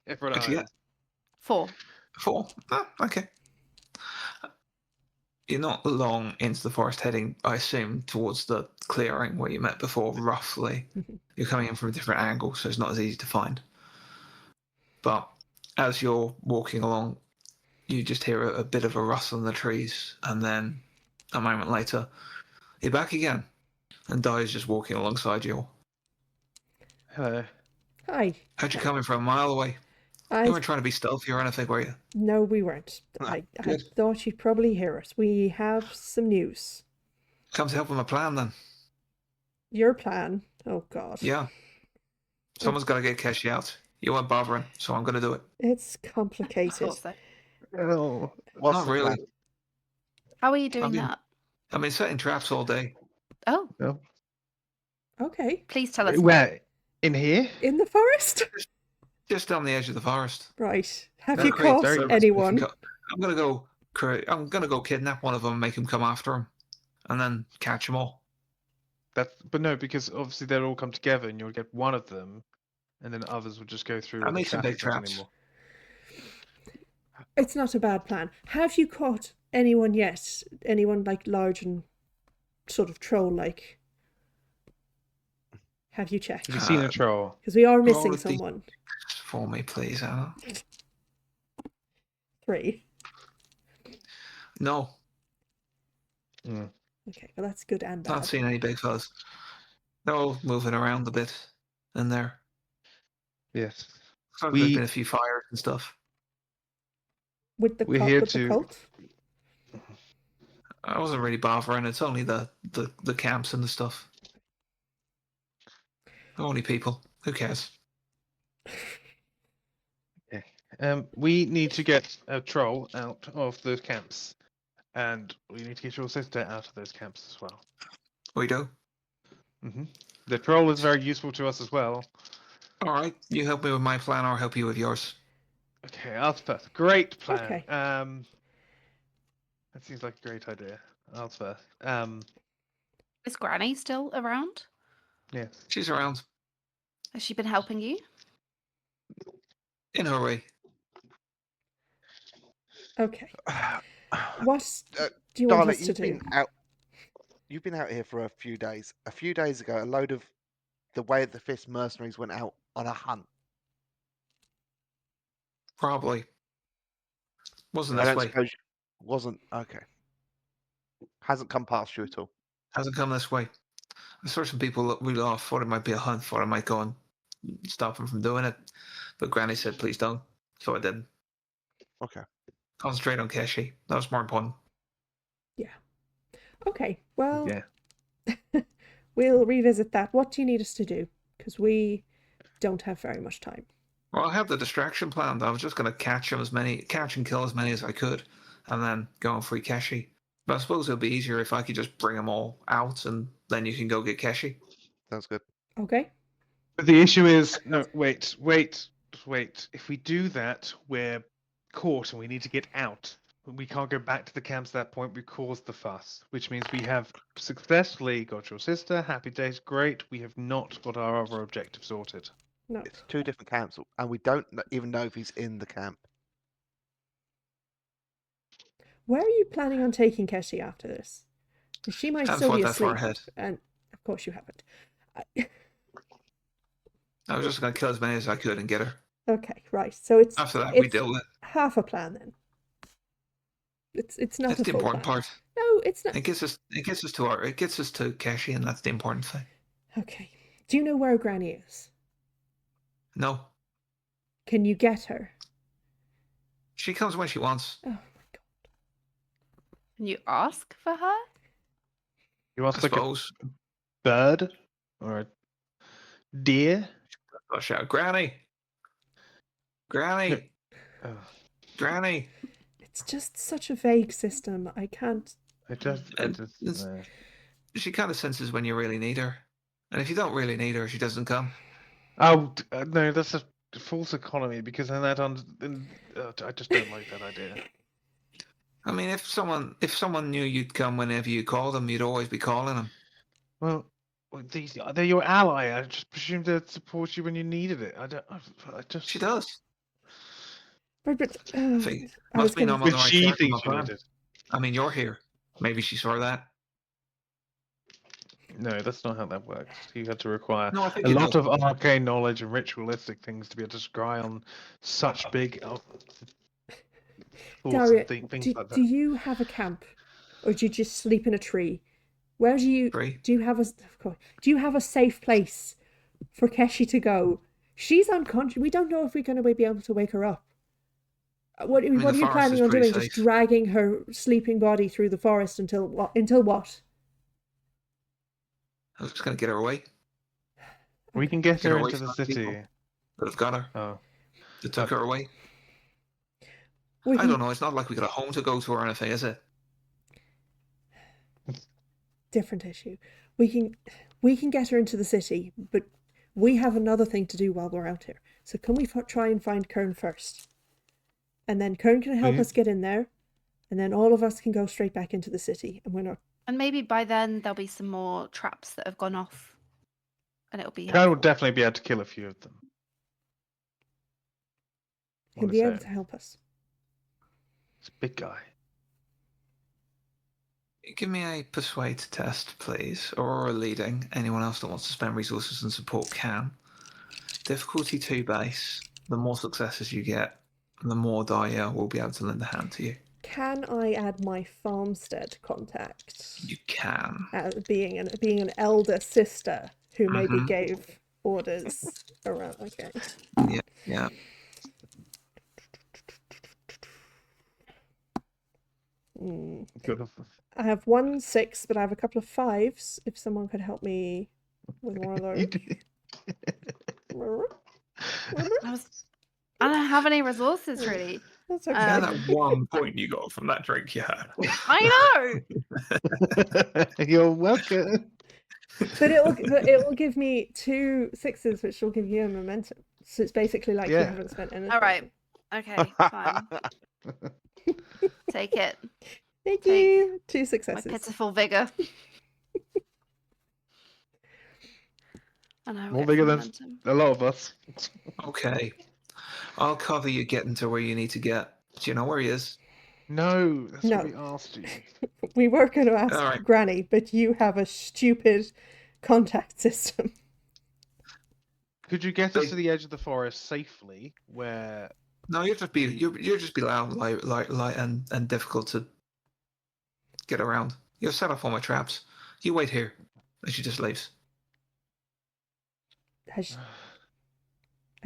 What'd you eyes. get? 4. 4. Okay. You're not long into the forest, heading, I assume, towards the clearing where you met before, roughly. You're coming in from a different angle, so it's not as easy to find. But as you're walking along, you just hear a bit of a rustle in the trees, and then a moment later, you're back again, and Dai's just walking alongside you. Hello. Hi. How'd you come in from a mile away? You weren't trying to be stealthy or anything, were you? No, we weren't. Ah, I good. thought you'd probably hear us. We have some news. Come to help with my plan, then. Your plan. Oh God. Yeah. Someone's got to get Keshi out. You weren't bothering, so I'm going to do it. It's I complicated. thought so. Oh. What's Not the really. plan? How are you doing mean- that? I mean, setting traps all day. Oh, No. Okay. please tell us more. Where? In here? In the forest? Just on the edge of the forest. Right. Have They're you great caught service. anyone? I'm gonna go kidnap one of them and make him come after him, and then catch them all. But no, because obviously they'll all come together and you'll get one of them, and then others will just go through. I where the made some trap big isn't traps. anymore. It's not a bad plan. Have you caught anyone yet? Anyone like large and sort of troll-like? Have you checked? Have you seen a troll? Because we are roll missing a d- someone. For me, please, Anna. 3. No, Mm. Okay, well that's good and not bad. seen any big fellas. They're all moving around a bit in there. Yes. There's We- been a few fires and stuff. With the We're cult, here with the to- cult? I wasn't really bothering. It's only the camps and the stuff. Only people. Who cares? We need to get a troll out of the camps, and we need to get your sister out of those camps as well. We do. The troll is very useful to us as well. All right. You help me with my plan, or I'll help you with yours. Okay, Elspeth, great plan. Okay. That seems like a great idea. Elspeth. Is Granny still around? Yes. She's around Has she been helping you? in her way. Okay. What do you want Darling, us to you've do? been out. You've been out here for a few days. A few days ago, a load of the Way of the Fist mercenaries went out on a hunt. Probably. Wasn't I this don't way. suppose wasn't okay. Hasn't come past you at all. Hasn't come this way. I saw some people look really off. Thought it might be a hunt. Thought I might go and stop them from doing it. But Granny said, please don't. So I didn't. Okay. Concentrate on Keshi. That was more important. Okay, well, Yeah. we'll revisit that. What do you need us to do? Because we don't have very much time. Well, I have the distraction planned. I was just going to catch and kill as many as I could, and then go and free Keshi. But I suppose it'll be easier if I could just bring them all out, and then you can go get Keshi. Sounds good. Okay? But the issue is, no, wait. If we do that, we're caught and we need to get out. We can't go back to the camps at that point. We caused the fuss, which means we have successfully got your sister. Happy days, great. We have not got our other objective sorted. No. It's 2 different camps, and we don't even know if he's in the camp. Where are you planning on taking Keshi after this? 'Cause she might Haven't still be thought that far asleep. ahead. And of course you haven't. I was just going to kill as many as I could and get her. Okay, right. So it's After that, we it's deal with it. half a plan then. It's not That's a the full important plan. part. No, it's not. It gets us to Keshi, and that's the important thing. Okay. Do you know where Granny is? No, Can you get her? she comes when she wants. Oh my god. Can you ask for her? You I want like a suppose. bird or a deer? I'll shout, Granny, Granny, Oh, Granny. It's just such a vague system. I can't. It's- She kind of senses when you really need her, and if you don't really need her, she doesn't come. Oh no, that's a false economy because then I just don't like that idea. I mean, if someone knew you'd come whenever you called them, you'd always be calling them. Well, they're your ally. I just presumed they'd support you when you needed it. I just. She does. But I think I was must be gonna- I'm on the But right she track with thinks my you plan. need it. I mean, you're here. Maybe she saw that. No, that's not how that works. You had to require No, I think a you lot do. of arcane knowledge and ritualistic things to be able to scry on such big thoughts Daria, and things like that. do you have a camp, or do you just sleep in a tree? Where do you Tree. do you have a of course, do you have a safe place for Keshi to go? She's unconscious. We don't know if we're going to be able to wake her up. What mean, are the you forest planning is on pretty doing? Just safe. dragging her sleeping body through the forest until what? Until what? I was just gonna get her away. We can get Get her away into the from people. city. But I've got her. Oh, They took her away. Would I you- don't know. It's not like we got a home to go to or anything, is it? different issue. We can get her into the city, but we have another thing to do while we're out here. So can we try and find Kurn first? And then Kurn can help us get in there, and then all of us can go straight back into the city, and we're not. And maybe by then there'll be some more traps that have gone off, and it'll be. Kyle will helpful. definitely be able to kill a few of them. He'll be able to help us. He's a big guy. Give me a persuade test, please. Aurora leading. Anyone else that wants to spend resources and support can. Difficulty 2 base. The more successes you get, the more Dahlia will be able to lend a hand to you. Can I add my farmstead contact? You can. Being an elder sister who maybe gave orders around. Okay. Yeah. Good. I have 1 6, but I have a couple of 5s. If someone could help me with one of those. I don't have any resources really. That's okay. Yeah, that 1 point you got from that drink you had. I know. You're welcome. But it'll give me 2 6s, which will give you a momentum. So it's basically like you haven't spent anything. All right. Okay. Fine. Take it. Thank you. 2 successes. My pitiful vigor. And I will More get bigger some than momentum. a lot of us. Okay. I'll cover you getting to where you need to get. Do you know where he is? No, that's No. what we asked you. We were going to ask All right. Granny, but you have a stupid contact system. Could you get us to the edge of the forest safely, where? No, you'll just be loud, light, and difficult to get around. You'll set off all my traps. You wait here, and she just leaves. Has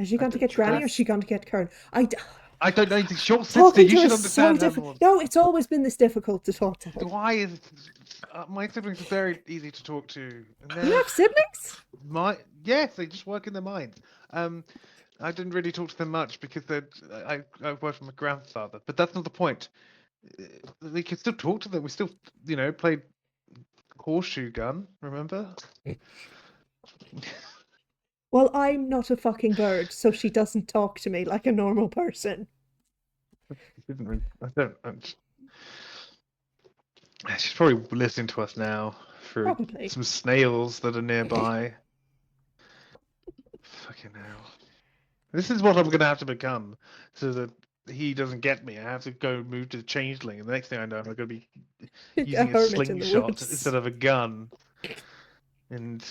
she gone to get Granny, or has she gone to get Kurn? I don't know. It's your sister. Talking You to should her is so understand. difficult. No, it's always been this difficult to talk to her. Why is my siblings are very easy to talk to? And You have siblings? Yes, they just work in their minds. I didn't really talk to them much because I worked with my grandfather, but that's not the point. We can still talk to them. We still, played horseshoe gun. Remember? Well, I'm not a fucking bird, so she doesn't talk to me like a normal person. She's probably listening to us now through Probably. some snails that are nearby. Fucking hell. This is what I'm going to have to become so that he doesn't get me. I have to go move to the changeling, and the next thing I know, I'm going to be using a hermit in the slingshot woods. instead of a gun. And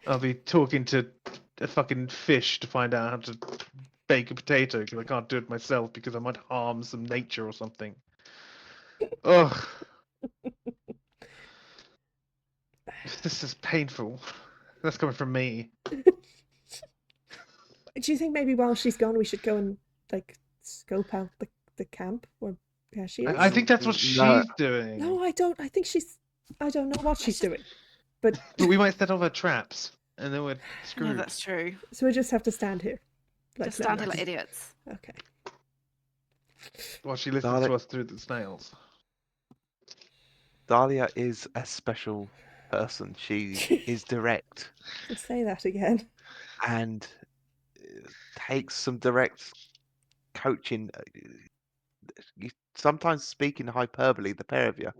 I'll be talking to a fucking fish to find out how to bake a potato because I can't do it myself because I might harm some nature or something. Ugh. This is painful. That's coming from me. Do you think maybe while she's gone, we should go and scope out the camp where she is? I think that's what she's doing. No, I don't. I don't know what she's doing. But we might set off her traps, and then we're screwed. No, that's true. So we just have to stand here. Just stand here like idiots. Okay. While she listens to us through the snails. Dahlia is a special person. She is direct Let's say that again. and takes some direct coaching. You sometimes speak in hyperbole, the pair of you,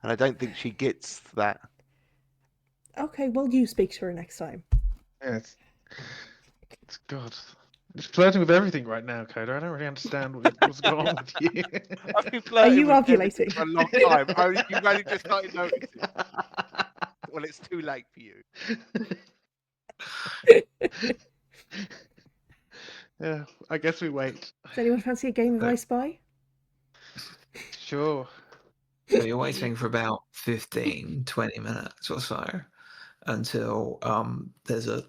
and I don't think she gets that. Okay, well, you speak to her next time. Yes. It's God. I'm just flirting with everything right now, Coda. I don't really understand what's going on with you. I've been Are you flirting with ovulating? everything for a long time. You've only just started noticing. Well, it's too late for you. Yeah, I guess we wait. Does anyone fancy a game of I Spy? Sure. So you're waiting for about 15, 20 minutes or so until there's a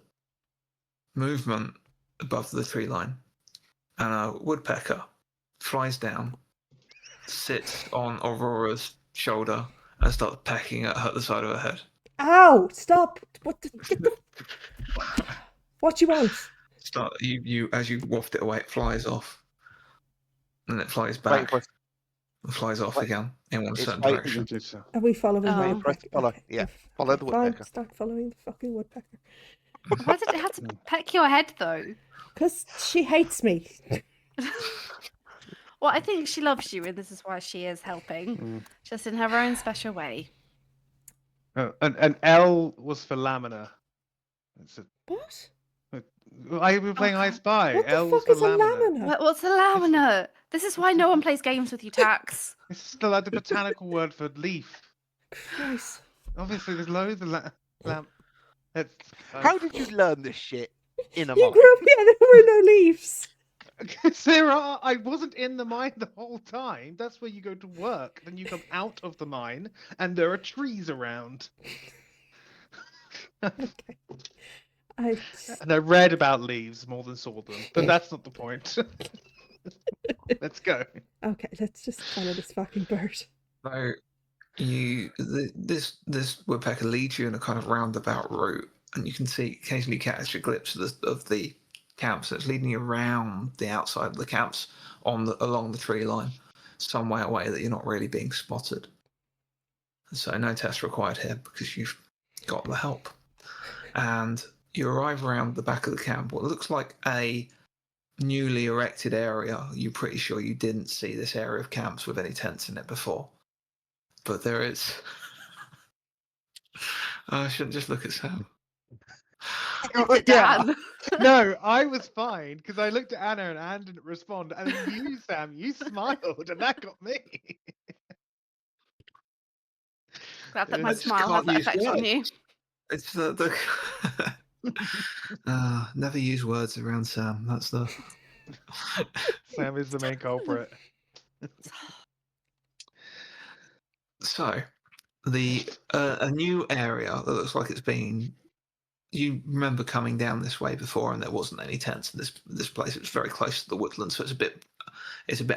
movement above the tree line, and a woodpecker flies down, sits on Aurora's shoulder, and starts pecking at the side of her head. Ow! Stop! What you want? You as you waft it away, it flies off, and it flies back. and flies off Wait, again in one it's certain waiting direction. Are we following the Oh. Press woodpecker? follow. Okay. Yeah, okay, follow okay, the fine, woodpecker. Start following the fucking woodpecker. Why did it have to peck your head though? Because she hates me. Well, I think she loves you, and this is why she is helping, just in her own special way. And L was for Lamina. It's What? I were playing I God. Spy. What the L was fuck for is a Lamina. lamina? What's a lamina? This is why no one plays games with you, Tax. It's still like the botanical word for leaf. Christ. Obviously, there's loads of lam. It's, How did you learn this shit in a You mine? grew up, yeah, there were no leaves. Sarah, I wasn't in the mine the whole time. That's where you go to work. Then you come out of the mine, and there are trees around. Okay. I And I read about leaves more than saw them, but that's not the point. Let's go. okay, let's just follow this fucking bird. So this woodpecker leads you in a kind of roundabout route, and you can occasionally catch a glimpse of the camps. So it's leading you around the outside of the camps along the tree line, some way away that you're not really being spotted. So no test required here because you've got the help. And you arrive around the back of the camp, what looks like a newly erected area. You're pretty sure you didn't see this area of camps with any tents in it before. But there is. I shouldn't just look at Sam. Look at Dan. No, I was fine because I looked at Anna and Anne didn't respond, and then you, Sam, you smiled, and that got me. Glad that my I just smile has can't that use effect on you. words. It's the never use words around Sam. That's the. Sam is the main culprit. So, a new area that looks like it's been. You remember coming down this way before, and there wasn't any tents in this place. It's very close to the woodland, so it's a bit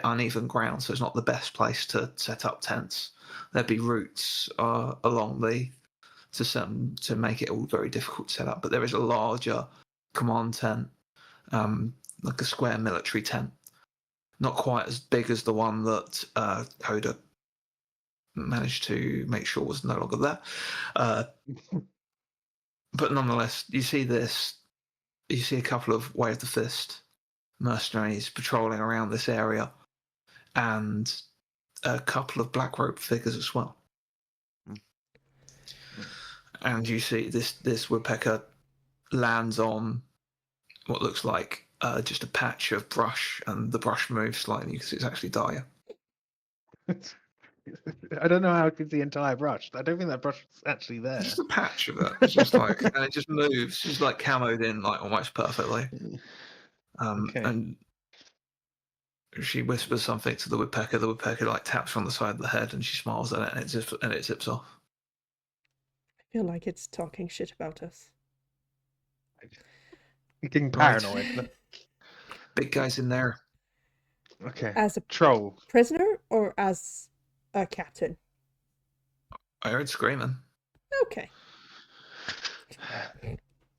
uneven ground. So it's not the best place to set up tents. There'd be routes along to make it all very difficult to set up. But there is a larger command tent, like a square military tent, not quite as big as the one that Coda managed to make sure was no longer there. But nonetheless, you see a couple of Way of the Fist mercenaries patrolling around this area, and a couple of black rope figures as well. And you see this woodpecker lands on what looks like just a patch of brush, and the brush moves slightly because it's actually Dahlia. I don't know how it could the entire brush. I don't think that brush is actually there. Just a patch of it. It's just like, and it just moves. It's like camoed in, like almost perfectly. Okay. And she whispers something to the woodpecker. The woodpecker like taps on the side of the head, and she smiles at it, and it zips off. I feel like it's talking shit about us. You're getting Right. paranoid. Big guys in there. Okay. As a Troll. prisoner or as a captain? I heard screaming. Okay.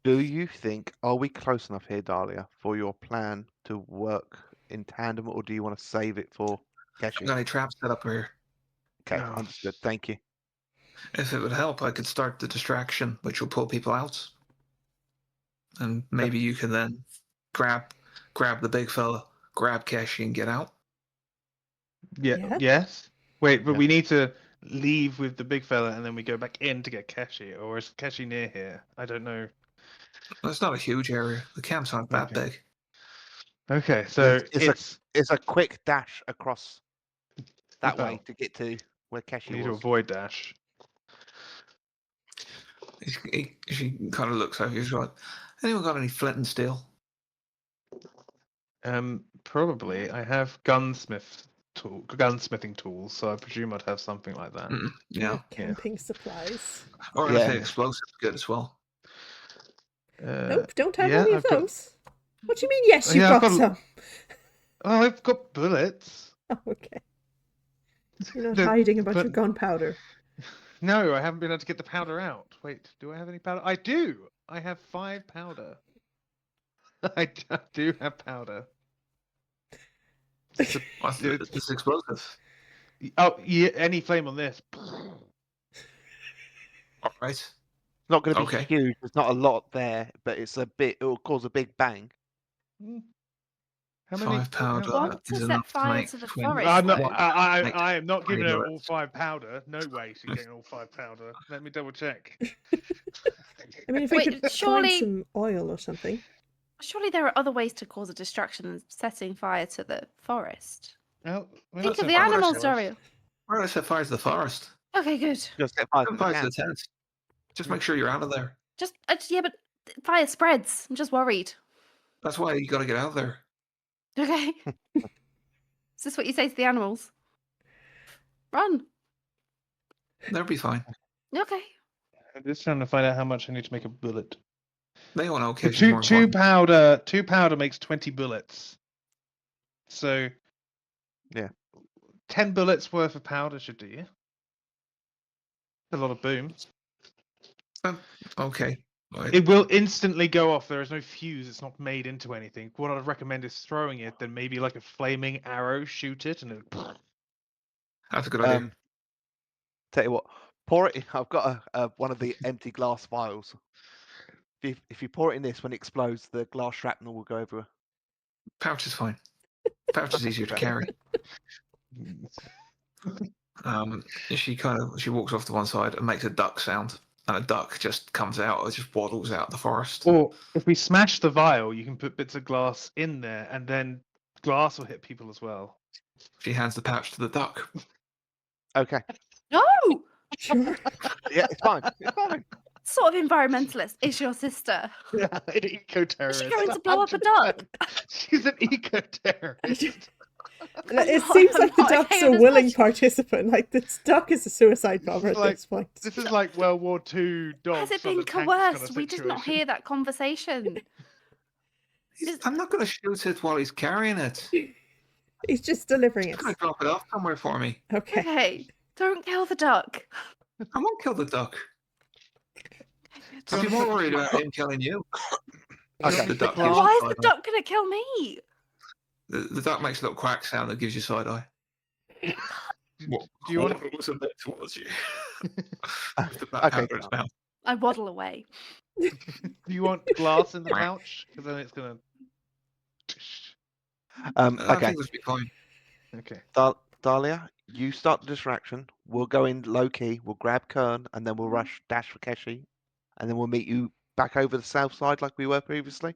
Do you think, are we close enough here, Dahlia, for your plan to work in tandem, or do you want to save it for Keshi? Got any traps set up here? Okay, No. understood. Thank you. If it would help, I could start the distraction, which will pull people out, and maybe you can then grab the big fella, grab Keshi, and get out. Yeah. Yeah. Yes. Wait, but Yeah. we need to leave with the big fella and then we go back in to get Keshi, or is Keshi near here? I don't know. Well, it's not a huge area. The camp's not that Okay. big. Okay, so It's a quick dash across that Oh. way to get to where we Keshi need to was. avoid dash. She kind of looks over. She's like, "Anyone got any flint and steel?" Probably. I have gunsmithing tools, so I presume I'd have something like that. Yeah, Camping supplies. or Yeah. anything explosive, good as well. Nope, don't have yeah, any of I've got- those. What do you mean, yes, you've Yeah, I've got got- some? Oh, I've got bullets. Oh, okay. You're not The- hiding a bunch but- of gunpowder. No, I haven't been able to get the powder out. Wait, do I have any powder? I do. I have 5 powder. I do have powder. It's explosive. Oh, yeah, any flame on this. All right. It's not going to be Okay. huge. There's not a lot there, but it's a bit. It will cause a big bang. How many? 5 powder Want to is set enough to fire make to the between forest, I'm not. though. I am not 20 giving her all bullets. 5 powder. No way, she's getting all 5 powder. Let me double check. I mean, if we Wait, could find surely- some oil or something. Surely there are other ways to cause a distraction than setting fire to the forest. Well, we're Think not of the setting fire to animals, forest. Dario. Why don't I set fire to the forest? Okay, good. Just set fire to Set the fire to camp. the tent. Just make sure you're out of there. Yeah, but fire spreads. I'm just worried. That's why you got to get out of there. Okay. Is this what you say to the animals? Run. They'll be fine. Okay. I'm just trying to find out how much I need to make a bullet. They all know So occasion's more two important. powder makes 20 bullets. So Yeah. 10 bullets worth of powder should do you. A lot of boom. Okay. Right. It will instantly go off. There is no fuse. It's not made into anything. What I'd recommend is throwing it, then maybe like a flaming arrow, shoot it, and it... That's a good idea. Tell you what, pour it. I've got one of the empty glass vials. If you pour it in this, when it explodes, the glass shrapnel will go everywhere. Pouch is fine. Pouch is easier to carry. She walks off to one side and makes a duck sound, and a duck just comes out, or just waddles out the forest. Or if we smash the vial, you can put bits of glass in there, and then glass will hit people as well. She hands the pouch to the duck. Okay. No! Sure. Yeah, it's fine. It's fine. Sort of environmentalist is your sister. Yeah, an eco-terrorist. Is she going to blow up a duck? She's an eco-terrorist. It not- seems I'm like the not okay duck's with a this willing much. participant. Like, this duck is a suicide bomber at Like, this point. This is like World War II dogs. Has it on been the tanks kind of coerced? We did not situation. hear that conversation. I'm not going to shoot it while he's carrying it. He's just delivering He's it. going to drop it off somewhere for me. Okay. Okay. Don't kill the duck. I won't kill the duck. Okay, I'd be more worried about him killing you. Okay. The duck Why gives Why you is the side eye. duck going to kill me? The duck makes a little quack sound that gives you side eye. What Do you want? was a bit towards you? Okay, With the back powder in its fine. mouth. I waddle away. Do you want glass in the pouch? Because then it's gonna. I Okay. think this will be fine. Okay. Dahlia, you start the distraction. We'll go in low key. We'll grab Kurn, and then we'll dash for Keshi, and then we'll meet you back over the south side like we were previously.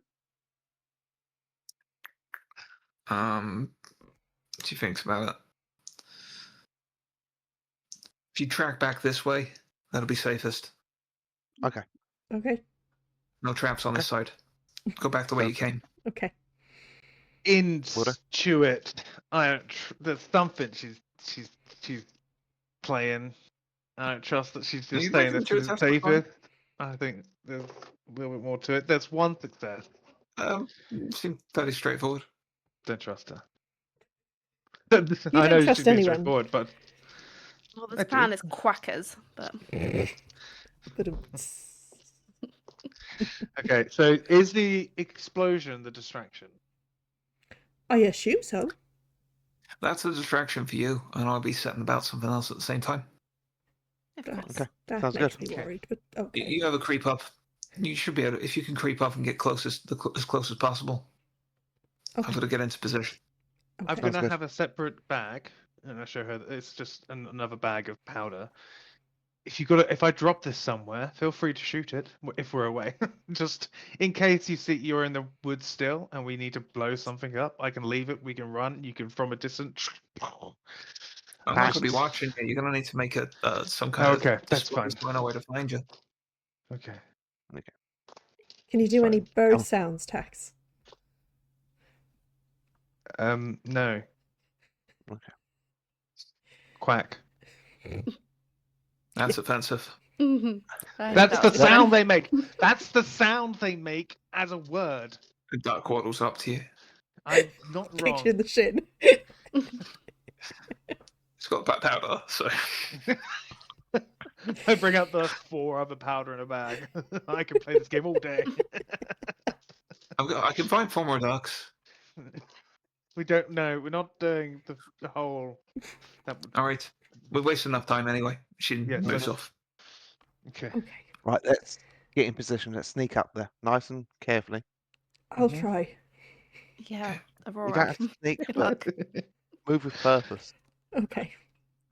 She thinks about it. If you track back this way, that'll be safest. Okay. Okay. No traps on this side. Go back the way you came. Okay. Intuit. I don't. There's something she's playing. I don't trust that she's just You saying like that she's Intuit, that's fine. safest. I think there's a little bit more to it. There's one success. Seems fairly straightforward. Don't trust her. I don't know trust she's being anyone. straightforward, but Well, I this do. plan is quackers, but But okay. So is the explosion the distraction? I assume so. That's a distraction for you, and I'll be setting about something else at the same time. of That, course. Okay. that Sounds makes good. me Okay. worried. But You okay. have a creep up. You should be able to, if you can creep up and get as close as possible. I'm Okay. going to get into position. I'm Okay. going to good. have a separate bag, and I show her that it's just another bag of powder. If I drop this somewhere, feel free to shoot it if we're away. Just in case you're in the woods still, and we need to blow something up, I can leave it. We can run. You can from a distance. I'm not going to be Fast. watching you. You're going to need to make some kind Okay, of that's display fine. so I know where to find you. Okay. Can you do any Fine. bird sounds, Tax? No. Okay. Quack. That's offensive. Mhm. I That's know the that was sound one. they make. That's the sound they make as a word. The duck waddles up to you. I'm not Kicked wrong. you in the shin. It's got black powder, so I bring out the 4 other powder in a bag. I can play this game all day. I can find 4 more ducks. We don't know. We're not doing the whole That would, All right. We've wasted enough time anyway. She Yeah, moves so- off. okay. Okay, Right, let's get in position. Let's sneak up there, nice and carefully. I'll Mhm. try. Yeah, You don't Aurora. have to sneak, Good but luck. move with purpose. Okay.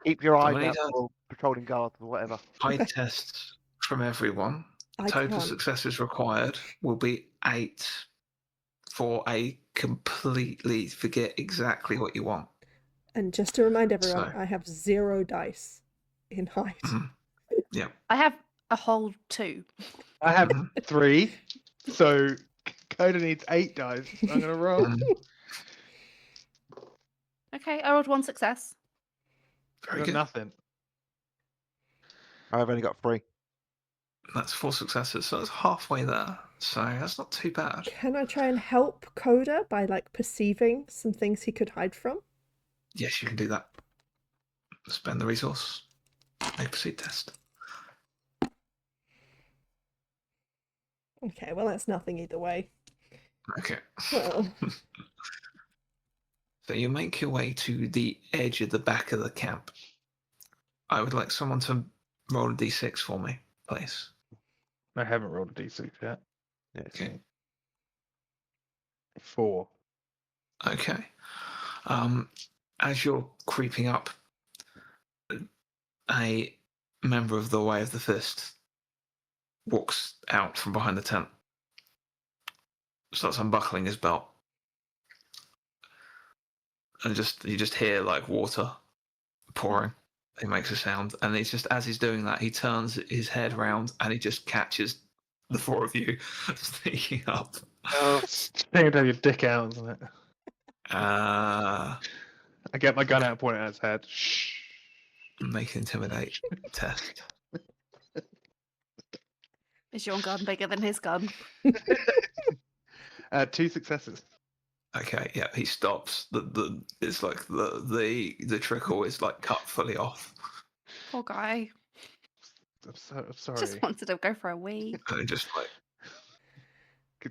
Keep your I'm eyes gonna out need for patrolling guards or whatever. high Okay. tests from everyone. I Total can't. successes required will be 8 for a completely forget exactly what you want. And just to remind everyone, So- I have 0 dice in hide. Mhm. Yeah. I have a whole 2. I have Mhm. 3, so Coda needs 8 dice. I'm gonna roll. Mhm. Okay, I rolled 1 success. I Very got good. nothing. I've only got 3. That's 4 successes, so that's halfway there. So that's not too bad. Can I try and help Coda by like perceiving some things he could hide from? Yes, you can do that. Spend the resource. Make a proceed test. Okay, well that's nothing either way. Okay. Well, So you make your way to the edge of the back of the camp. I would like someone to roll a d6 for me, please. I haven't rolled a d6 yet. Yeah, Okay. 4. Okay. As you're creeping up, a member of the Way of the Fist walks out from behind the tent, starts unbuckling his belt, and you just hear like water pouring. He makes a sound, and it's just as he's doing that, he turns his head round and he just catches the 4 of you sneaking up. Oh, shame to have your dick out, isn't it? Uh, I get my gun out and point it at his head. Shh. make an intimidate test. Is your gun bigger than his gun? 2 successes. Okay, yeah, he stops. It's like the trickle is like cut fully off, Poor guy. I'm sorry. Just wanted to go for a wee. and he just like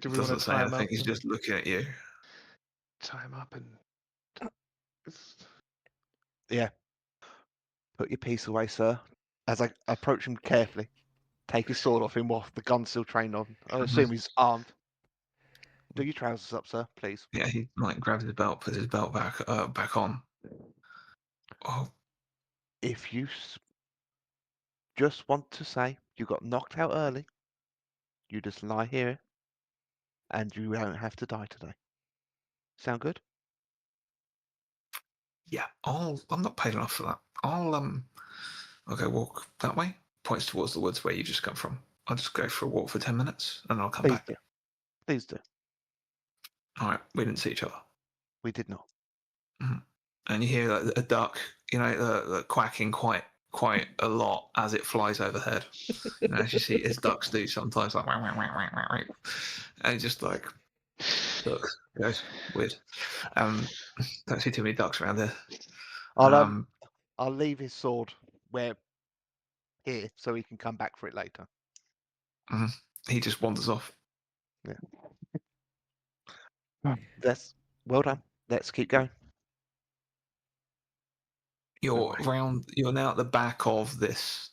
Do we want doesn't to say tie him anything. up? He's just looking at you. Tie him up and. Yeah. Put your piece away, sir. As I approach him carefully, take his sword off him while the gun's still trained on. I assume he's armed. Do your trousers up, sir, please. Yeah, he like grabs his belt, puts his belt back on. Oh, If you just want to say you got knocked out early, you just lie here and you don't have to die today. Sound good? yeah. I'm not paid enough for that. I'll go walk that way. Points towards the woods where you just come from. I'll just go for a walk for 10 minutes and I'll come Please back. do. Please do. All right, we didn't see each other. We did not. And you hear like, a duck, the quacking quite a lot as it flies overhead. As you see, as ducks do sometimes, like, and it just like ducks goes weird. Don't see too many ducks around there. I'll leave his sword here so he can come back for it later. He just wanders off. That's well done. Let's keep going. You're Right. You're now at the back of this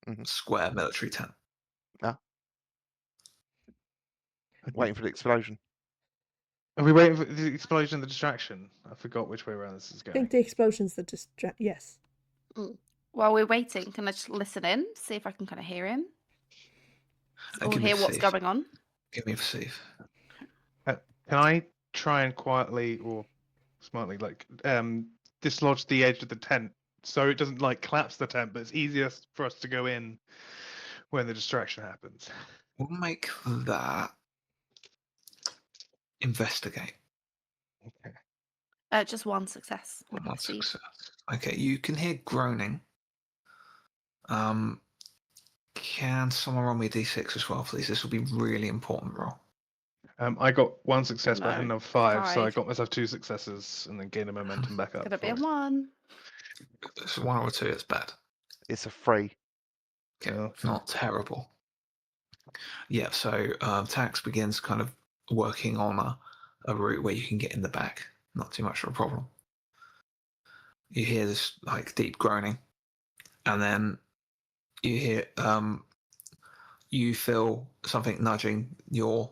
Mhm. square military tent. Waiting for the explosion. Are we waiting for the explosion, the distraction? I forgot which way around this is I think going. the explosion's the distract. Yes. While we're waiting, can I just listen in, see if I can kind of hear him? Or Give me hear a what's perceive. going on? Give me a perceive. Can I try and quietly or smartly, dislodge the edge of the tent so it doesn't collapse the tent, but it's easier for us to go in when the distraction happens? We'll make that investigate. Okay. Just 1 success. on One perceive. success. Okay, you can hear groaning. Can someone roll me a d6 as well, please? This will be really important roll. I got 1 success, but I No, had another 5, so I 5. got myself 2 successes and then gained the momentum back up. Could it be for a it. 1? It's 1 or 2, it's bad. It's a 3. Okay, Yeah. not terrible. Yeah, so Tax begins kind of working on a route where you can get in the back. Not too much of a problem. you hear this like deep groaning, and then you hear you feel something nudging your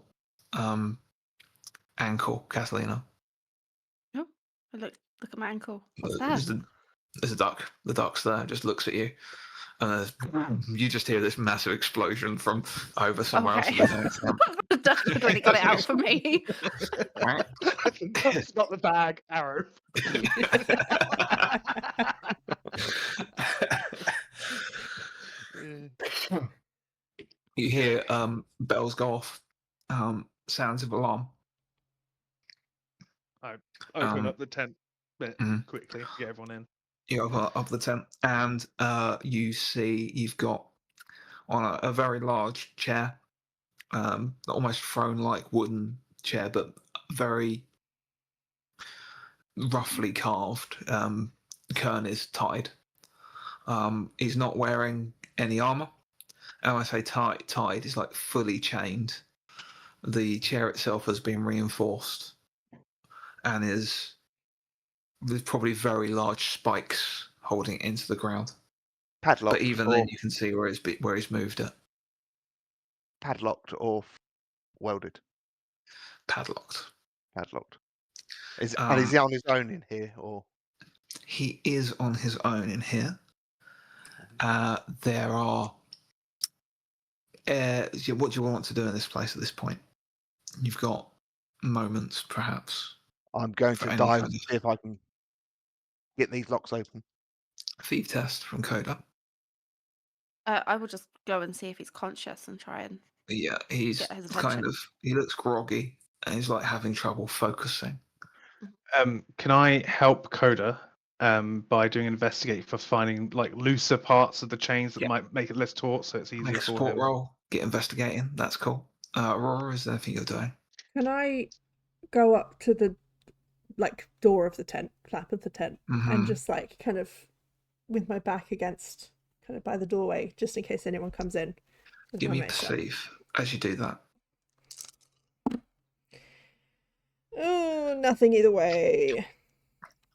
ankle, Catalina. Oh, I look at my ankle. What's that? There's a duck. The duck's there, just looks at you. And you just hear this massive explosion from over somewhere else in the house. The duck had already got it out for me. It's not the bag, arrow. You hear bells go off, sounds of alarm. I open Um, up the tent bit mhm. quickly, get everyone in. You open up the tent, and you see you've got on a very large chair, almost throne-like wooden chair, but very roughly carved. Kurn is tied. He's not wearing any armor. And when I say tied, he's like fully chained. The chair itself has been reinforced and is with probably very large spikes holding it into the ground. Padlocked, But even then, you can see where he's moved it. Padlocked or welded. Padlocked. Padlocked. And is he on his own in here, or? He is on his own in here. There are. What do you want to do in this place at this point? You've got moments, perhaps. I'm going for to any dive kind and of see if I can get these locks open. thief test from Coda. I will just go and see if he's conscious and try and Yeah, he's get his kind attention. of. He looks groggy and he's like having trouble focusing. Can I help Coda by doing an investigate for finding like looser parts of the chains that Yeah. might make it less taut, so it's Make easier a for support him? roll. Get investigating. That's cool. Aurora, is there anything you're doing? Can I go up to the door of the tent, flap of the tent, and just like kind of with my back against kind of by the doorway, just in case anyone comes in. Give me perceive as you do that. Oh, nothing either way.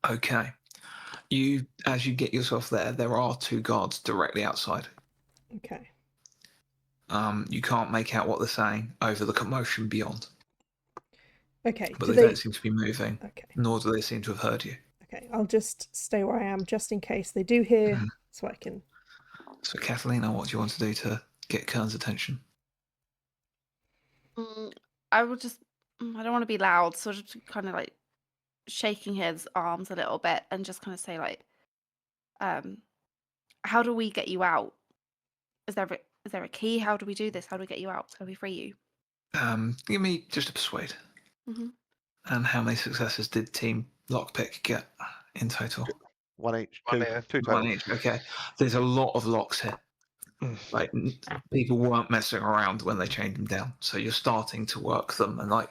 Okay. As you get yourself there are two guards directly outside. Okay. You can't make out what they're saying over the commotion beyond. Okay. But they don't seem to be moving. Okay. Nor do they seem to have heard you. Okay. I'll just stay where I am just in case they do hear, so I can. So, Catalina, what do you want to do to get Kern's attention? I will just. I don't want to be loud, so just kind of like shaking his arms a little bit and just kind of say like, how do we get you out? Is there a key? How do we do this? How do we get you out? How do we free you? Give me just a persuade. Mm-hmm. And how many successes did Team Lockpick get in total? 1 each. One Two total. 1 each. Okay. There's a lot of locks here. Like people weren't messing around when they chained them down, so you're starting to work them and like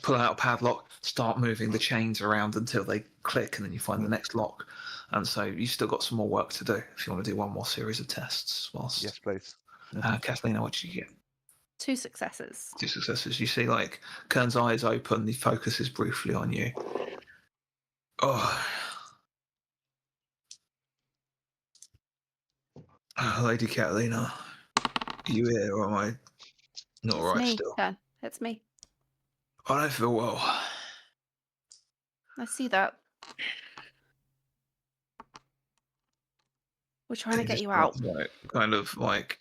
pull out a padlock, start moving the chains around until they click, and then you find the next lock. And so you still got some more work to do if you want to do one more series of tests. Whilst Yes, please. Kathleen, what did you get? 2 successes. 2 successes. You see, like Kern's eyes open. He focuses briefly on you. Oh, Lady Catalina, are you here or am I not It's right me, still? Ken. It's me. I don't feel well. I see that. We're trying to get you out. Like, kind of like,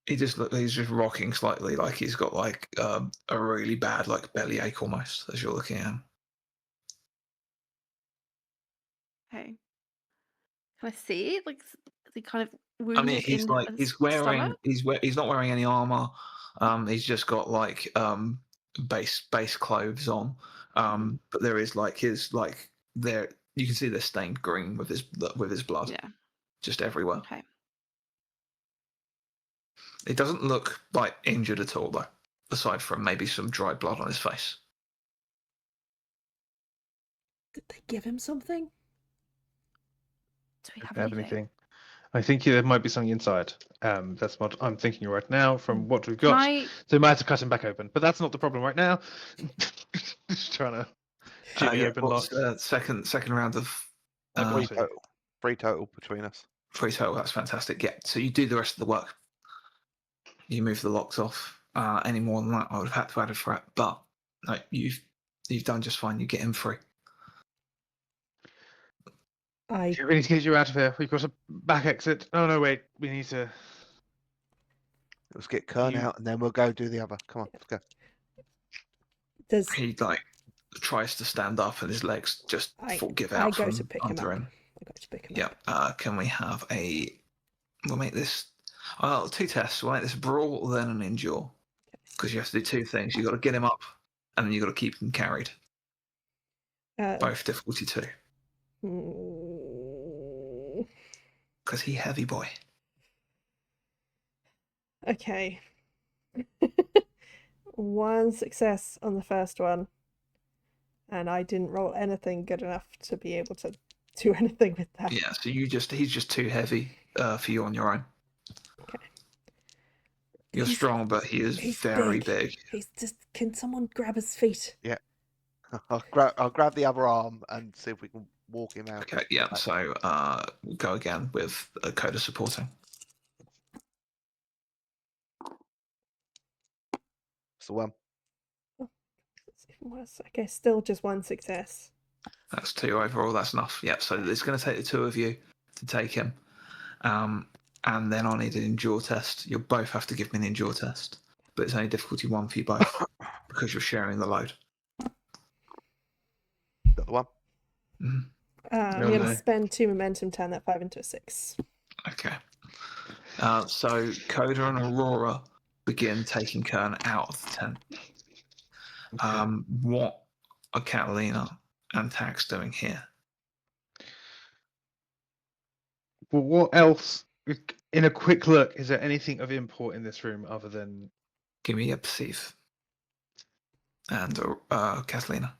he's just rocking slightly, like he's got like a really bad like bellyache almost as you're looking at him. Okay. Can I see? Like, is he kind of I wounded mean, he's in like his he's stomach? not wearing any armor. He's just got like base clothes on. But there is like his like there you can see they're stained green with his blood. Yeah. Just everywhere. Okay. It doesn't look like injured at all though, aside from maybe some dry blood on his face. Did they give him something? Do we If have they have anything? anything. I think there might be something inside. That's what I'm thinking right now from what we've got. Can I... So we might have to cut him back open, but that's not the problem right now. Just trying to Jimmy yeah, open what's lock. second round of I've got Three two. total. 3 total between us. 3 total. That's fantastic. Yeah. So you do the rest of the work. You move the locks off. Any more than that, I would have had to add a threat. But no, you've done just fine. You get him free. I We need to get you out of here. We've got a back exit. Oh no, wait. We need to. Let's get Kurn You- out and then we'll go do the other. Come on, let's go. does He tries to stand up, and his legs just give I out go from to pick him under up. him. I go to pick him Yeah. up. Can we have a? We'll make this. 2 tests. We'll make this brawl, then an endure, because you have to do 2 things. You got to get him up, and then you got to keep him carried. Both difficulty 2, because he heavy boy. Okay. 1 success on the first one, and I didn't roll anything good enough to be able to do anything with that. Yeah. So he's just too heavy for you on your own. Okay. You're He's- strong, but he is he's very big. big. He's just. Can someone grab his feet? I'll grab the other arm and see if we can walk him out. Okay. Yeah. So we'll go again with a coda supporting. It's the one. That's even worse. Okay, still just 1 success. That's 2 overall. That's enough. Yeah. So it's going to take the 2 of you to take him. And then I'll need an endure test. You'll both have to give me an endure test, but it's only difficulty 1 for you both because you're sharing the load. Got the one. Mhm. I'm Oh, going to no. spend 2 momentum, turn that 5 into a 6. Okay. So Coda and Aurora begin taking Kurn out of the tent. What are Catalina and Tax doing here? Well, what else? In a quick look, is there anything of import in this room other than? Give me a perceive. And Catalina.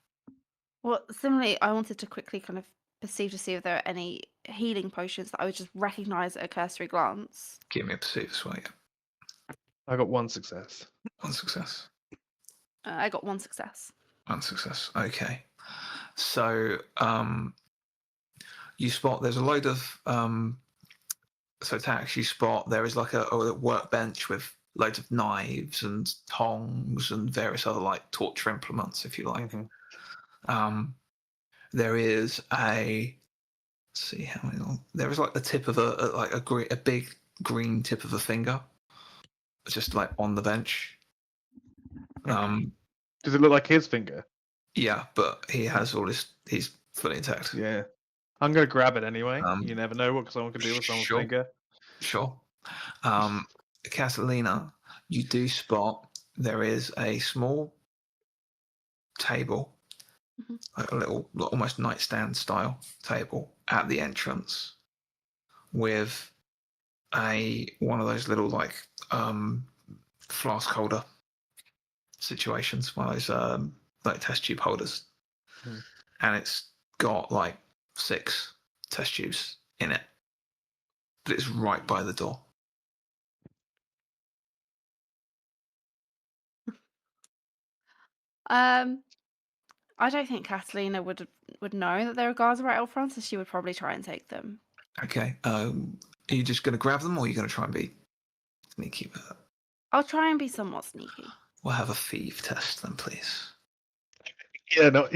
Well, similarly, I wanted to quickly kind of perceive to see if there are any healing potions that I would just recognize at a cursory glance. Give me a perceive as well. Yeah. I got 1 success. 1 success. I got 1 success. 1 success. Okay. So you spot there's a load of so Tax, you spot there is like a workbench with loads of knives and tongs and various other like torture implements, if you like. There is a let's see how many. There is like the tip of a big green tip of a finger, just like on the bench. Does it look like his finger? Yeah, but he has he's fully intact. Yeah. I'm gonna grab it anyway. Um, You never know what someone can do with someone's sure. finger. Sure. Catalina, you do spot there is a small table, like a little, almost nightstand style table at the entrance with one of those little like flask holder situations, one of those like test tube holders, and it's got like 6 test tubes in it, but it's right by the door. I don't think Catalina would know that there are guards right out front, so she would probably try and take them. Okay. Are you just going to grab them, or are you going to try and be sneaky with it? I'll try and be somewhat sneaky. We'll have a thief test then, please. Yeah, not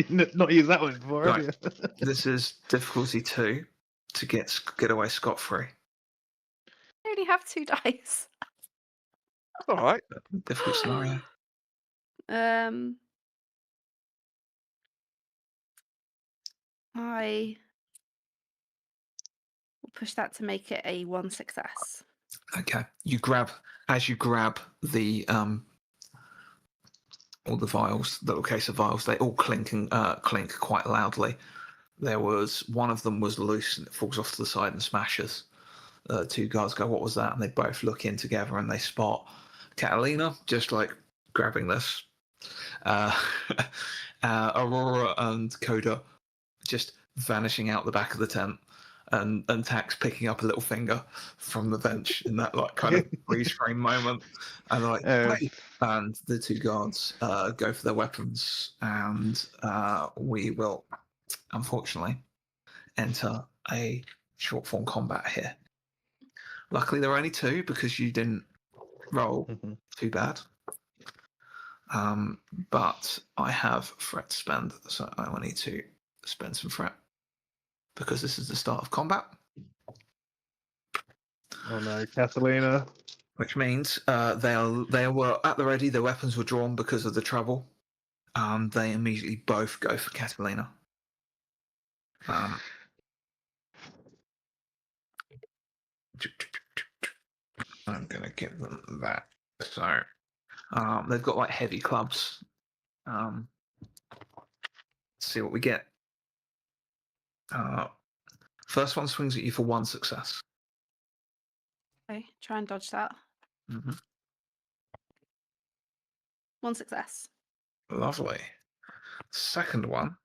use that one before, have Right. you? This is difficulty 2 to get away scot-free. I only have 2 dice. All right. Difficult scenario. I will push that to make it a 1 success. Okay. As you grab the all the vials, the little case of vials, they all clink quite loudly. There was one of them was loose and it falls off to the side and smashes. 2 guards go, "What was that?" And they both look in together and they spot Catalina just like grabbing this. Aurora and Coda just vanishing out the back of the tent. and Tax picking up a little finger from the bench in that like kind of freeze frame moment, and like, hey. And the two guards go for their weapons, and we will, unfortunately, enter a short form combat here. Luckily, there are only two because you didn't roll too bad. But I have threat to spend, so I will need to spend some threat because this is the start of combat. Oh no, Catalina. Which means they were at the ready. Their weapons were drawn because of the trouble. They immediately both go for Catalina. I'm gonna give them that. So they've got like heavy clubs. Let's see what we get. First one swings at you for 1 success. Okay, try and dodge that. Mm-hmm. 1 success. Lovely. Second one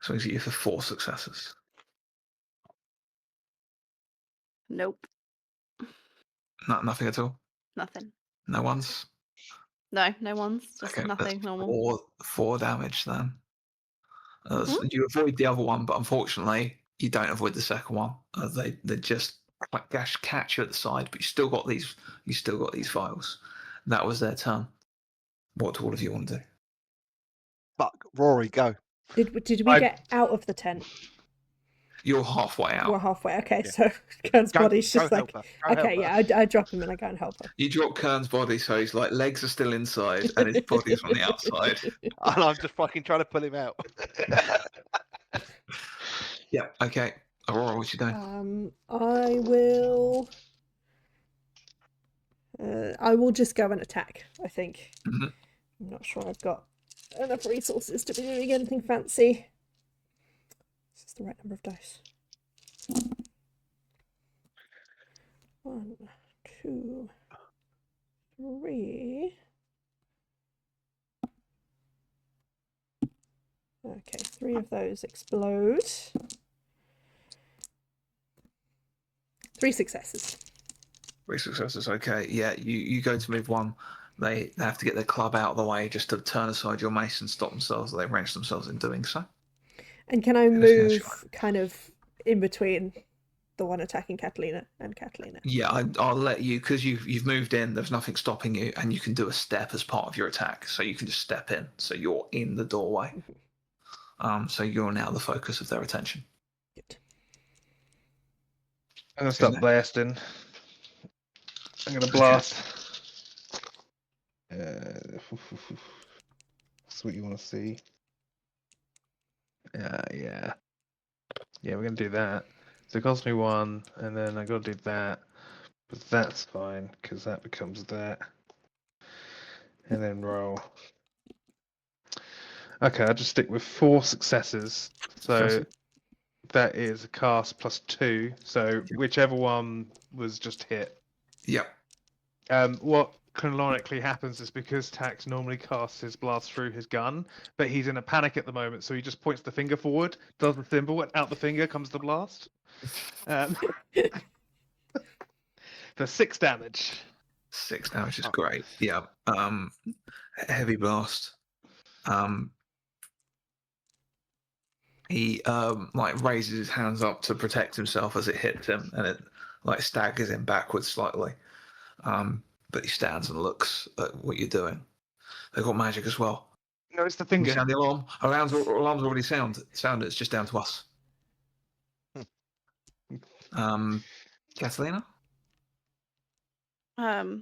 swings at you for 4 successes. Nope. Nothing at all. Nothing. No ones. No one's. Just Okay, nothing normal. 4 damage then. Mhm. You avoid the other one, but unfortunately, you don't avoid the second one. They just catch you at the side, but you still got these. You still got these files. That was their turn. What do all of you want to do? Fuck, Rory, go. Did we get out of the tent? You're halfway out. We're halfway. Okay, Yeah. so Kern's Go- body's go just like, help her, go okay, help yeah, I drop him and I go and help her. You drop Kern's body, so his like legs are still inside and his body's on the outside. And I'm just fucking trying to pull him out. Yeah. Okay. Aurora, what you doing? I will. I will just go and attack. I think. Mhm. I'm not sure I've got enough resources to be doing anything fancy. This is the right number of dice. 1, 2, 3. Okay, 3 of those explode. 3 successes. 3 successes. Okay. Yeah. You go to move one. They have to get their club out of the way just to turn aside your mace and stop themselves. They wrench themselves in doing so. And can I move kind of in between the one attacking Catalina and Catalina? Yeah, I'll let you, because you've moved in. There's nothing stopping you, and you can do a step as part of your attack. So you can just step in. So you're in the doorway. So you're now the focus of their attention. Good. I'm gonna start blasting. I'm gonna blast. That's what you want to see. Yeah. We're gonna do that. So it costs me 1, and then I gotta do that, but that's fine because that becomes that, and then roll. Okay, I'll just stick with 4 successes. So that is a cast plus 2. So whichever one was just hit. Yep. What canonically happens is because Tax normally casts his blast through his gun, but he's in a panic at the moment, so he just points the finger forward, does the symbol, and out the finger comes the blast. For 6 damage. 6 damage is great. Yeah. Heavy blast. He like raises his hands up to protect himself as it hits him, and it like staggers him backwards slightly. But he stands and looks at what you're doing. They've got magic as well. No, it's the Can you finger. sound the alarm? Alarm's already sounded. It's just down to us. Catalina? I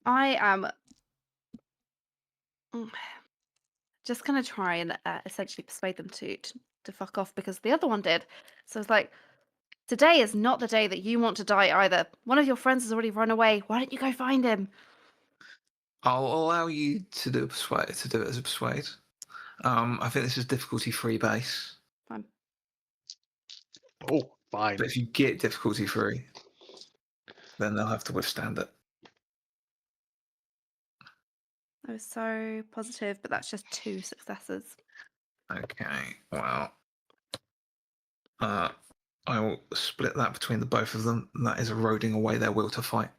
am just gonna try and essentially persuade them to fuck off because the other one did. So it's like, today is not the day that you want to die either. One of your friends has already run away. Why don't you go find him? I'll allow you to do it as a persuade. I think this is difficulty 3 base. Fine. Oh, fine. But if you get difficulty 3, then they'll have to withstand it. I was so positive, but that's just 2 successes. Okay, well, I will split that between the both of them. That is eroding away their will to fight.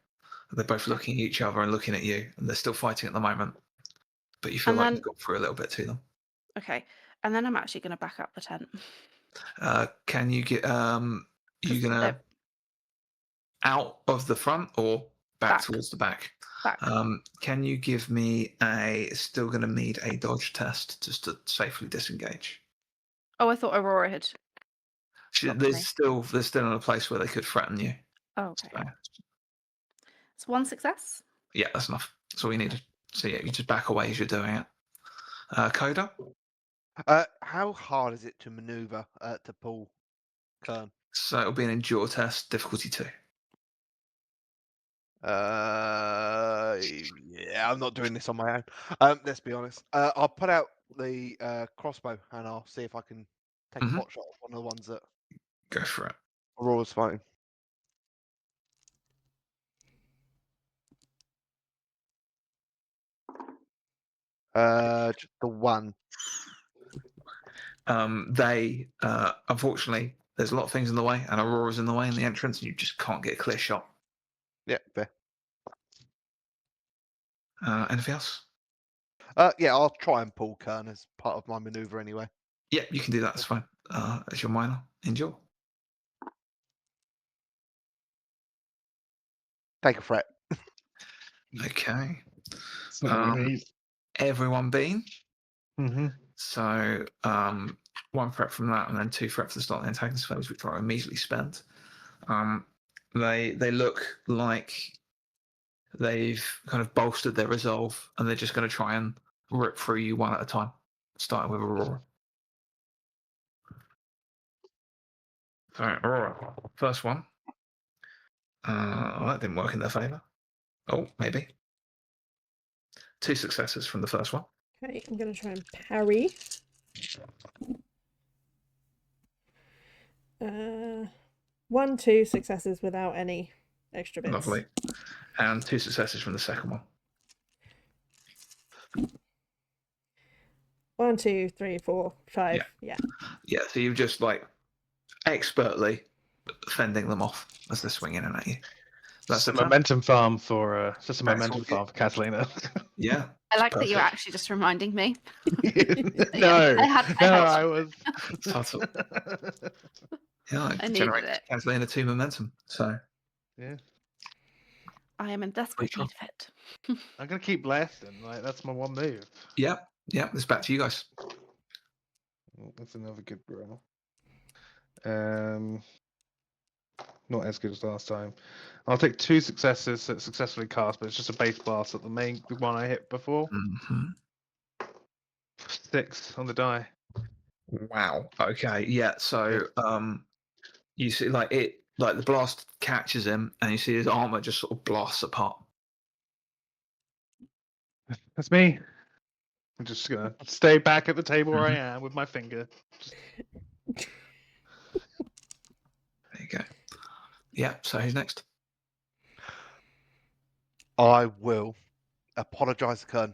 They're both looking at each other and looking at you, and they're still fighting at the moment. But you feel And like then- you've got through a little bit to them. Okay, and then I'm actually going to back up the tent. Can you get? You 'Cause gonna they're out of the front or back Back. towards the back? back. Can you give me a? Still going to need a dodge test just to safely disengage. Oh, I thought Aurora had. Got me. There's still in a place where they could threaten you. Oh, okay. So, It's 1 success. yeah, that's enough. That's all you needed. So yeah, you just back away as you're doing it. Coda. How hard is it to maneuver to pull Kurn? So it'll be an endure test, difficulty 2. Yeah, I'm not doing this on my own. Let's be honest. I'll put out the crossbow and I'll see if I can take Mhm. a pot shot at one of the ones that Go for it. Aurora's fighting. Just the one. They unfortunately, there's a lot of things in the way, and Aurora's in the way in the entrance, and you just can't get a clear shot. Yeah, fair. Anything else? Yeah, I'll try and pull Kurn as part of my maneuver anyway. Yeah, you can do that. That's fine. As your minor, endure. Take a threat. Okay. That's not what we Um, need. Everyone been. Mm-hmm. So 1 threat from that, and then 2 threat for the start of the antagonist phase, which are immediately spent. They look like they've kind of bolstered their resolve, and they're just going to try and rip through you one at a time, starting with Aurora. So Aurora, first one. That didn't work in their favour. Oh, maybe. 2 successes from the first one. Okay, I'm going to try and parry. 1, 2 successes without any extra bits. Lovely. And 2 successes from the second one. 1, 2, 3, 4, 5. Yeah. Yeah, so you've just like expertly fending them off as they're swinging in at you. That's Just a the turn. momentum farm for That's momentum all farm for Catalina. Yeah. I like that you're perfect. actually just reminding me. No, I I was. Subtle. Yeah, I it needed generates it. Catalina 2 momentum. So Yeah, I am in desperate Rachel. need of it. I'm gonna keep blasting. Like that's my one move. yeah, it's back to you guys. That's another good roll. Not as good as last time. I'll take 2 successes that successfully cast, but it's just a base blast at the main one I hit before. Mm-hmm. 6 on the die. Wow. Okay. Yeah. So you see, like the blast catches him, and you see his armor just sort of blasts apart. That's me. I'm just gonna stay back at the table where I am with my finger. There you go. Yeah. So who's next? I will apologise to Kurn.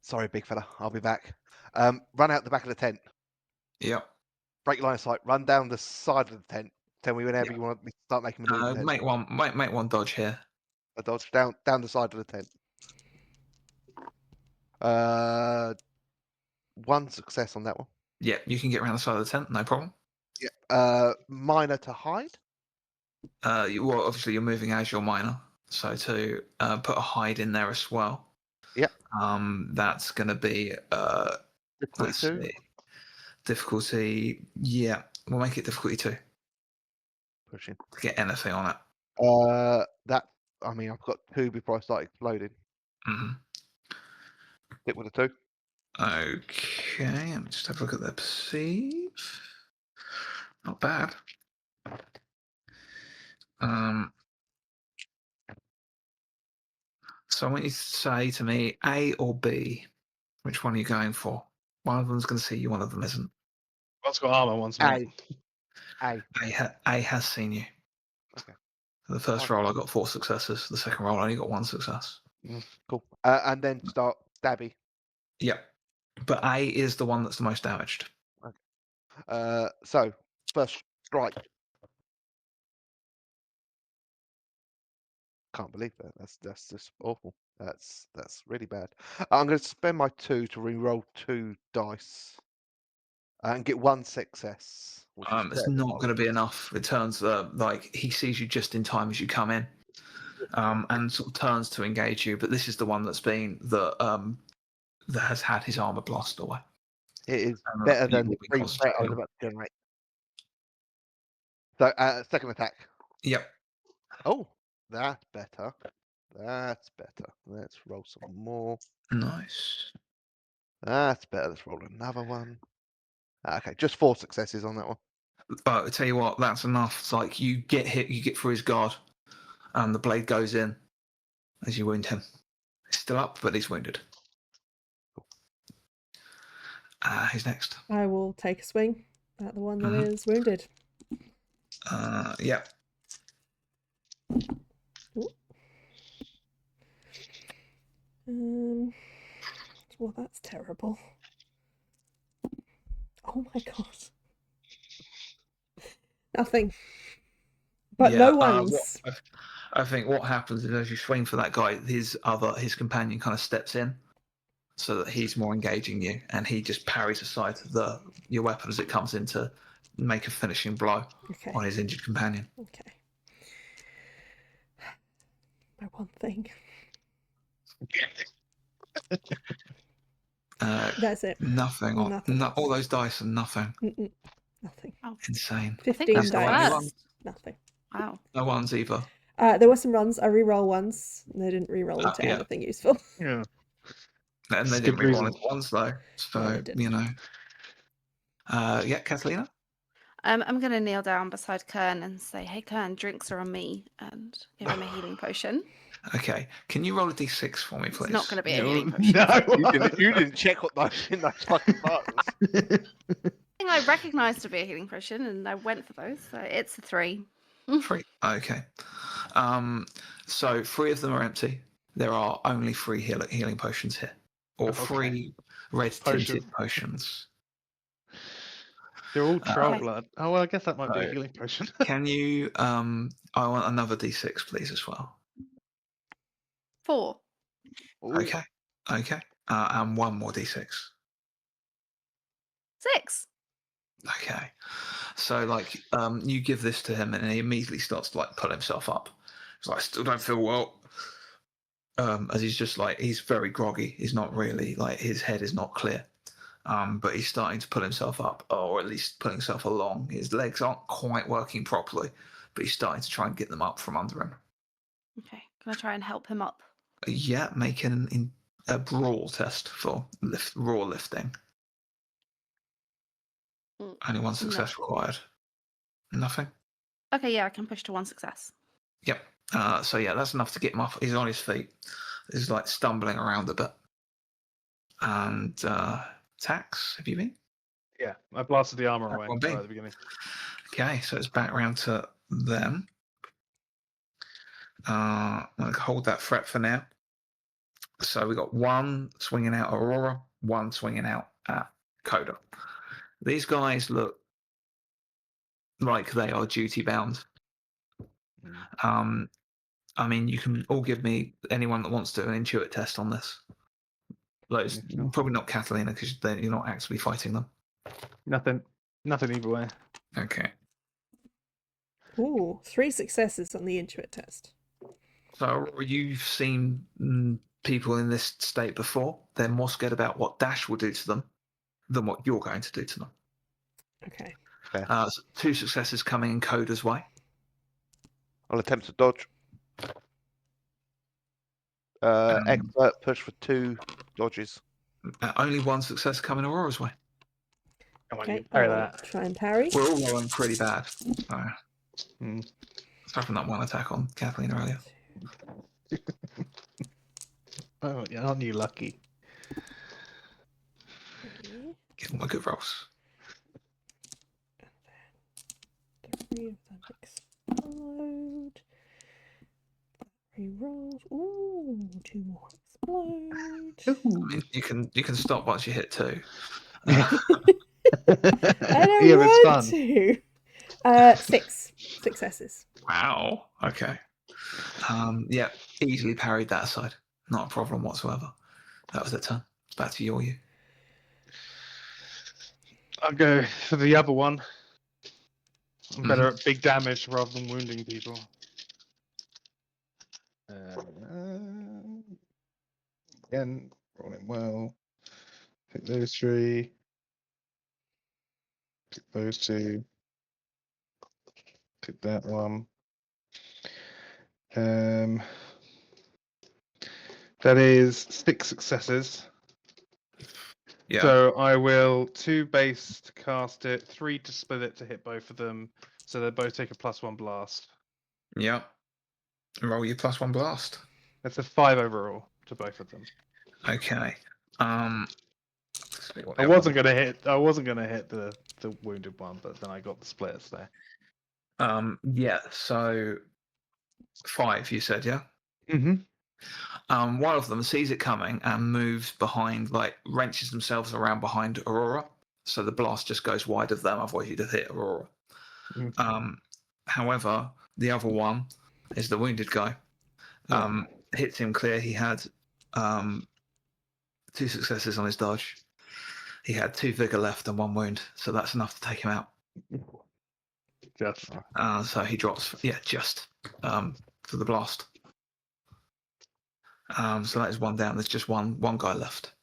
Sorry, big fella. I'll be back. Run out the back of the tent. Yep. Break line of sight. Run down the side of the tent. Tell me whenever you want me to start making maneuvers. Make one dodge here. A dodge down the side of the tent. 1 success on that one. Yeah, you can get around the side of the tent, no problem. Yeah. Minor to hide. Well, obviously you're moving as your minor, so to put a hide in there as well. Yeah. That's going to be Difficulty let's 2. see. Difficulty. Yeah, we'll make it difficulty 2 Pushing. to get anything on it. I've got 2 before I start exploding. Mm-hmm. Stick with the 2. Okay, let me just have a look at their perceive. Not bad. So I want you to say to me A or B. Which one are you going for? One of them's going to see you, one of them isn't. One's got armor, one's not. A. A has seen you. Okay. For the first roll, I got 4 successes. The second roll, I only got 1 success. Cool. And then start Stabby. Yep. But A is the one that's the most damaged. So first strike. Can't believe that. That's just awful. That's really bad. I'm going to spend my 2 to re-roll 2 dice and get 1 success. Which is It's not going to be enough. It turns like he sees you just in time as you come in, and sort of turns to engage you. But this is the one that's been that has had his armor blasted away. It is And better you than will the be 3 caused threat I was to- about to generate. So second attack. Yep. Oh, that's better. That's better. Let's roll some more. Nice. That's better. Let's roll another one. Okay, just 4 successes on that one. But I tell you what, that's enough. It's like you get hit, you get through his guard, and the blade goes in as you wound him. He's still up, but he's wounded. Who's next? I will take a swing at the one that Mhm. is wounded. Yep. Well, that's terrible. Oh my god. Nothing. But Yeah, no ones. I think what happens is as you swing for that guy, his companion kind of steps in, so that he's more engaging you, and he just parries aside your weapon as it comes in to make a finishing blow Okay. on his injured companion. Okay. My one thing. That's it. Nothing. Nothing else. All those dice are nothing. Nothing. Insane. 15 that's the dice. worst. Nothing. Wow. No ones either. There were some runs. I re-roll once. And they didn't re-roll into Yeah. anything useful. Yeah. And they Skip didn't re-roll reason. into ones though. So No, they didn't. you know. Yeah, Catalina. I'm going to kneel down beside Kern and say, "Hey, Kern, drinks are on me," and give him a healing potion. Okay. Can you roll a d6 for me, It's please? not going to be a No, healing potion. no. You didn't check what those in those fucking bottles. Thing I recognised to be a healing potion, and I went for those. So it's a 3. 3. Okay. So 3 of them are empty. There are only 3 healing potions here, or Okay. 3 red tinted potions. They're all troll Okay. blood. Oh well, I guess that might be a So- healing potion. Can you? I want another d6, please, as well. 4. Ooh, Okay. Okay. And 1 more d6. 6. Okay. So like you give this to him and he immediately starts to like pull himself up. He's like, I still don't feel well. As he's just like he's very groggy. He's not really like his head is not clear. But he's starting to pull himself up, or at least pulling himself along. His legs aren't quite working properly, but he's starting to try and get them up from under him. Okay. Can I try and help him up? Yeah, make a brawl test for raw lifting. Only 1 success required. Nothing. Okay, yeah, I can push to 1 success. Yep. So yeah, that's enough to get him off. He's on his feet. He's like stumbling around a bit. And Tax, have you been? Yeah, I blasted the armor That away one right being. at the beginning. Okay, so it's back round to them. I'm going to hold that threat for now. So we got 1 swinging out at Aurora, 1 swinging out at Coda. These guys look like they are duty bound. I mean, you can all give me, anyone that wants to, an intuit test on this. Like, it's Yeah, sure. probably not Catalina because you're not actively fighting them. Nothing either way. Okay. Ooh, 3 successes on the Intuit test. So Aurora, you've seen people in this state before. They're more scared about what Dash will do to them than what you're going to do to them. Okay. So 2 successes coming in Coda's way. I'll attempt to dodge. Expert push for 2 dodges. Only 1 success coming Aurora's way. Come on, Okay, you parry I'll that. try and parry. We're all rolling pretty bad. So, Mm. apart from that 1 attack on Kathleen earlier. Oh, yeah, aren't you lucky? 3. Give all my good rolls. 3 of them explode. Reroll. Ooh, 2 more Explode. I mean, you can stop once you hit 2. Yeah. I don't Yeah, it's want fun. to. 6 successes. Wow. Okay. Yeah, easily parried that aside. Not a problem whatsoever. That was their turn. It's back to you. I'll go for the other one. I'm Mhm. better at big damage rather than wounding people. Again, rolling well. Pick those 3. Pick those 2. Pick that one. That is 6 successes. Yeah. So I will 2 base to cast it, 3 to split it to hit both of them. So they both take a +1 blast. Yeah. Roll your +1 blast. That's a 5 overall to both of them. Okay. Let's see what I the wasn't gonna hit the wounded one, but then I got the splits there. Yeah. So 5, you said, yeah. Mm-hmm. One of them sees it coming and moves behind, like wrenches themselves around behind Aurora, so the blast just goes wide of them. Otherwise, you'd have hit Aurora. However, the other one is the wounded guy. Hits him clear. He had 2 successes on his dodge. He had 2 vigor left and 1 wound, so that's enough to take him out. Just So he drops, just for the blast. So that is 1 down. There's just one guy left.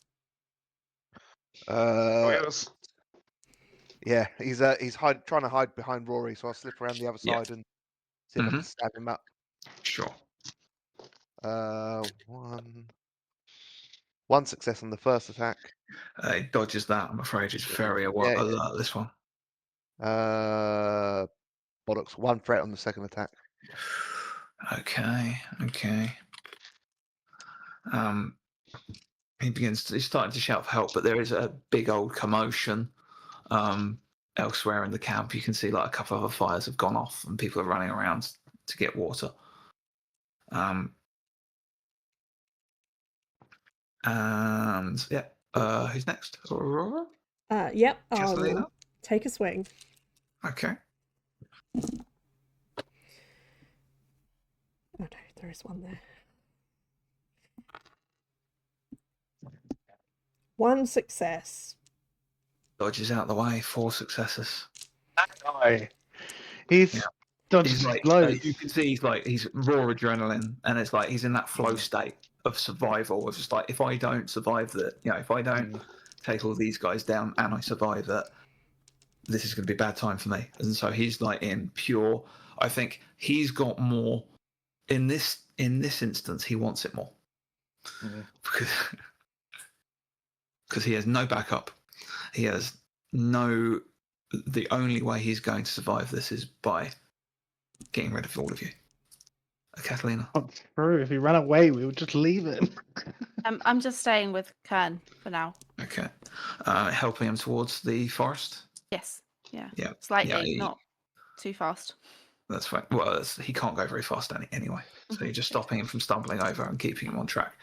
Yeah, he's trying to hide behind Rory, so I'll slip around the other Yeah. side and see if I can stab him up. Sure. 1 success on the first attack. It dodges that. I'm afraid it's very alert. This one. Bollocks. 1 threat on the second attack. Okay. He's starting to shout for help, but there is a big old commotion elsewhere in the camp. You can see like a couple of other fires have gone off and people are running around to get water. And yeah, who's next? Aurora? Yep, I Catalina? will take a swing. Okay. Oh no, there is one there. 1 success. Dodges out the way. 4 successes. that guy. He's dodged He's like, blows. you can see he's raw adrenaline, and it's like he's in that flow state of survival. Of just like, if I don't survive that, if I don't take all these guys down and I survive that, this is going to be a bad time for me. And so he's like in pure. I think he's got more in this instance. He wants it more because he has no backup. He has no. The only way he's going to survive this is by getting rid of all of you. Catalina. Not true. If he ran away, we would just leave him. I'm just staying with Kurn for now. Okay. Helping him towards the forest. Yes. Yeah. Yeah. Slightly, not too fast. That's fine. Well, he can't go very fast anyway. So you're just stopping him from stumbling over and keeping him on track.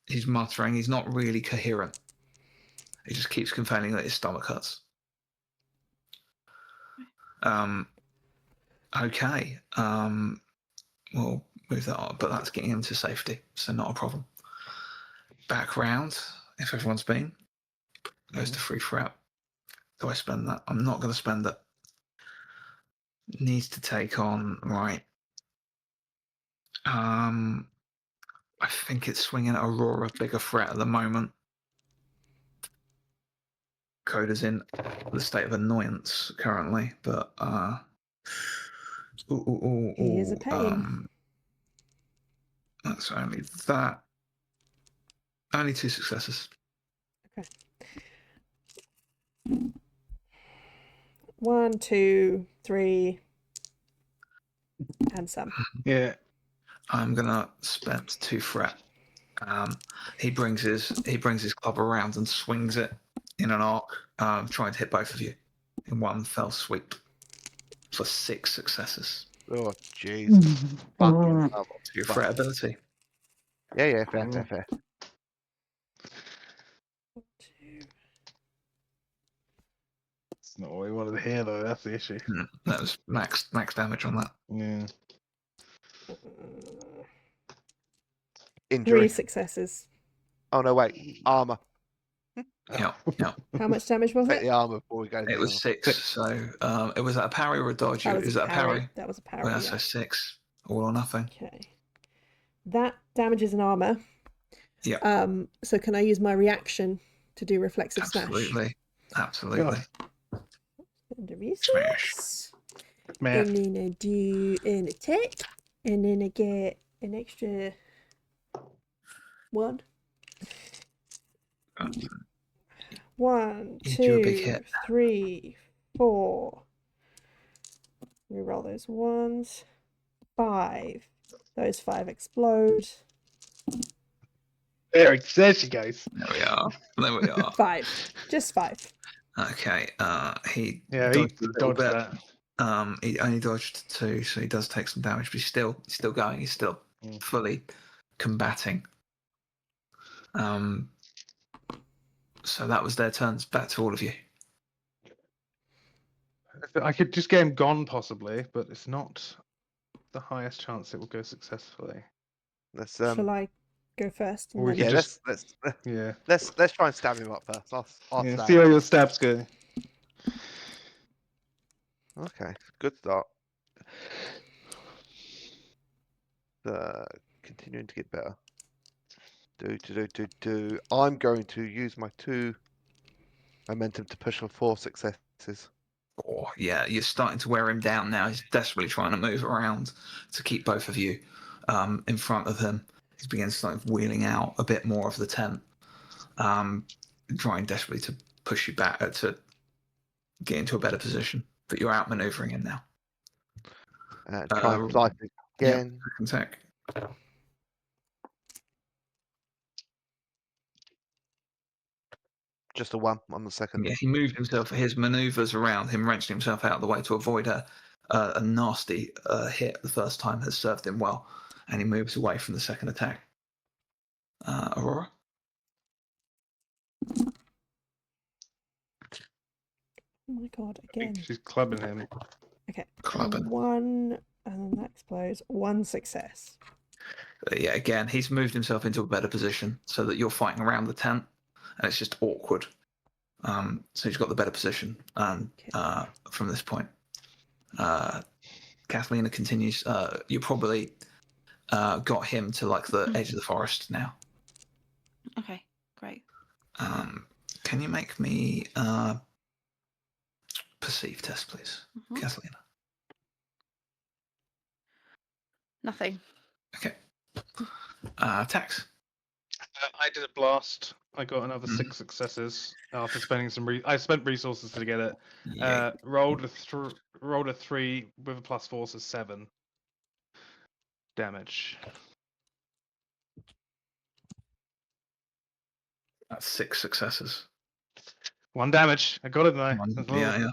He's muttering. He's not really coherent. He just keeps complaining that his stomach hurts. Okay. We'll move that on, but that's getting him to safety, so not a problem. Back round, if everyone's been, goes to free threat. Do I spend that? I'm not going to spend it. Needs to take on, right. I think it's swinging at Aurora, bigger threat at the moment. Coda's in the state of annoyance currently, but He is a pain. That's only that. Only 2 successes. Okay. 1, 2, 3, and some. Yeah. I'm gonna spend 2 threat. He brings his club around and swings it in an arc, trying to hit both of you in one fell sweep for 6 successes. Oh, jeez. Fucking hell. Your threat ability. Yeah, fair. It's not what we wanted to hear, though. That's the issue. That was max damage on that. Yeah. 3 Injury. successes. Oh no, wait. Armor. Yeah. How much damage was Take it? the armor before we go. To It the was 6. So it was that a parry or a dodge? That was Is a that a parry. parry? That was a parry. Well, Yeah. so 6. All or nothing. Okay. That damages an armor. Yeah. So can I use my reaction to do reflexive Absolutely. smash? And a Smash. reflex. Man. And then I do an attack. And then I get an extra 1. 1, You do a big 2, hit. 3, 4. Reroll those ones. 5. Those 5 explode. There she goes. There we are. 5. Just 5. Okay. He Yeah, he dodged a little dodged bit. that. He only dodged 2, so he does take some damage, but he's still going. He's still fully combating. So that was their turns. Back to all of you. I could just get him gone, possibly, but it's not the highest chance it will go successfully. Let's Shall I go first? And Or we then... could yeah, just- let's try and stab him up first. I'll Yeah, stab see him. how your stabs go. Okay, good start. Continuing to get better. Do. I'm going to use my 2 momentum to push for 4 successes. Oh, yeah, you're starting to wear him down now. He's desperately trying to move around to keep both of you in front of him. He begins sort of wheeling out a bit more of the tent, trying desperately to push you back to get into a better position. But you're outmaneuvering him now. Try and fly again. Attack. Just a 1 on the second. Yeah, he moved himself. His manoeuvres around him, wrenching himself out of the way to avoid a nasty hit the first time has served him well, and he moves away from the second attack. Aurora? Oh my god, again. She's clubbing him. Okay. Clubbing. 1, and then that explodes. 1 success. Yeah, again, he's moved himself into a better position so that you're fighting around the tent, and it's just awkward. So he's got the better position from this point. Kathleen continues. You probably got him to like the edge of the forest now. Okay, great. Can you make me perceive test, please, Kathleen? Nothing. Okay. Tax. I did a blast. I got another 6 successes after spending some. I spent resources to get it. Yeah. Rolled a 3 with a +4, so 7 damage. That's 6 successes. 1 damage. I got it though. Yeah.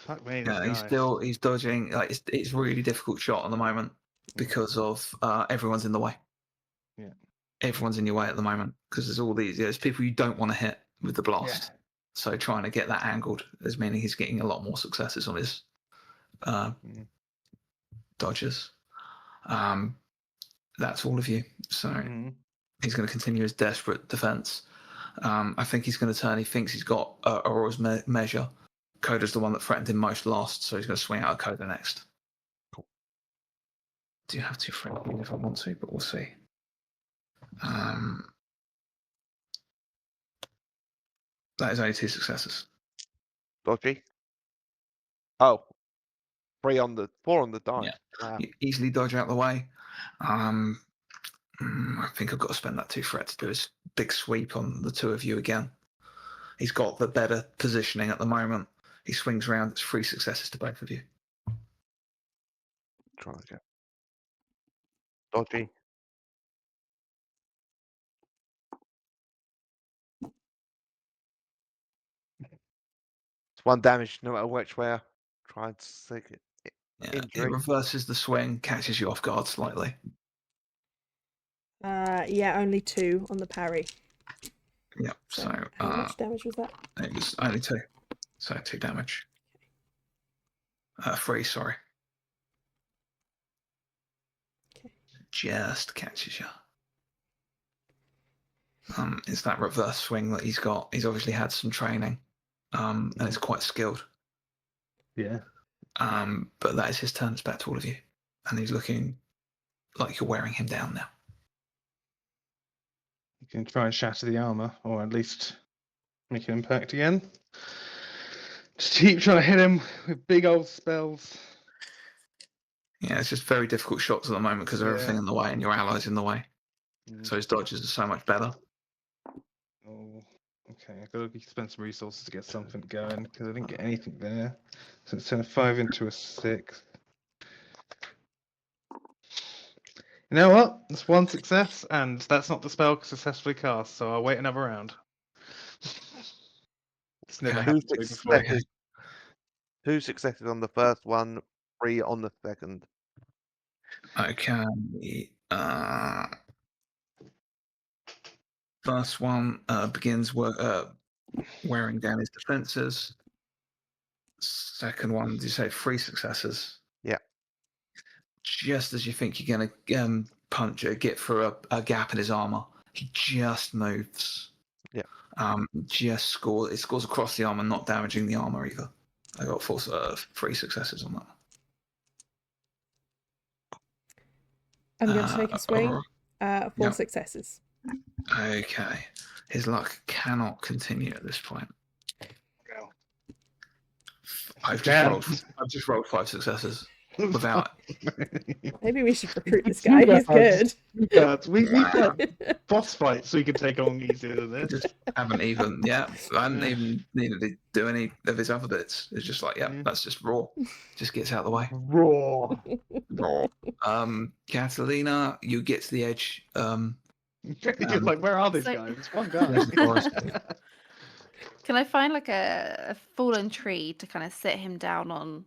Fuck me. Yeah, he's dodging. Like it's really difficult shot at the moment because of everyone's in the way. Yeah. Everyone's in your way at the moment because there's all these. There's people you don't want to hit with the blast. Yeah. So trying to get that angled is meaning he's getting a lot more successes on his dodges. That's all of you. So he's going to continue his desperate defense. I think he's going to turn. He thinks he's got Aurora's measure. Coda's the one that threatened him most last, so he's going to swing out a Coda next. Cool. Do you have to threaten me if I want to, but we'll see. That is only 2 successes. Dodgy. Oh. 4 on the die. Yeah. Wow. You easily dodge out the way. I think I've got to spend that 2 threat to do his big sweep on the 2 of you again. He's got the better positioning at the moment. He swings around. It's 3 successes to both of you. Try again. Dodgy. It's 1 damage no matter which way I try and stick it. Yeah, it Injury. reverses the swing, catches you off guard slightly. Yeah, only 2 on the parry. Yep. So, So how much damage was that? it was only 2. So 2 damage. 3, sorry. Okay. Just catches you. It's that reverse swing that he's got. He's obviously had some training, and it's quite skilled. Yeah. But that is his turn. It's back to all of you, and he's looking like you're wearing him down now. You can try and shatter the armor, or at least make an impact again. Just keep trying to hit him with big old spells. Yeah, it's just very difficult shots at the moment because of everything in the way and your allies in the way. So his dodges are so much better. Oh, okay. I've got to spend some resources to get something going because I didn't get anything there. So it's turn a 5 into a 6. You know what? That's 1 success, and that's not the spell successfully cast, so I'll wait another round. It's never Okay. happened to me before. Okay. 2 successes on the first one, 3 on the second. Okay. First one begins wearing down his defenses. Second one, did you say 3 successes? Yeah. Just as you think you're going to punch it, get through a gap in his armor, he just moves. Yeah. It scores across the armor, not damaging the armor either. I got 3 successes on that. I'm going to take a swing. 4 Yep. successes. Okay. His luck cannot continue at this point. Go. I've Damn. just rolled 5 successes without. Maybe we should recruit this guy. He's good. We've got boss fights so we can take on easier than this. Just haven't even. Yeah, I hadn't even needed to do any of his other bits. It's just like, yeah, that's just raw. Just gets out of the way. Raw. Raw. Catalina, you get to the edge. You're like, where are these So- guys? It's one guy. There's the forest. Can I find like a fallen tree to kind of sit him down on?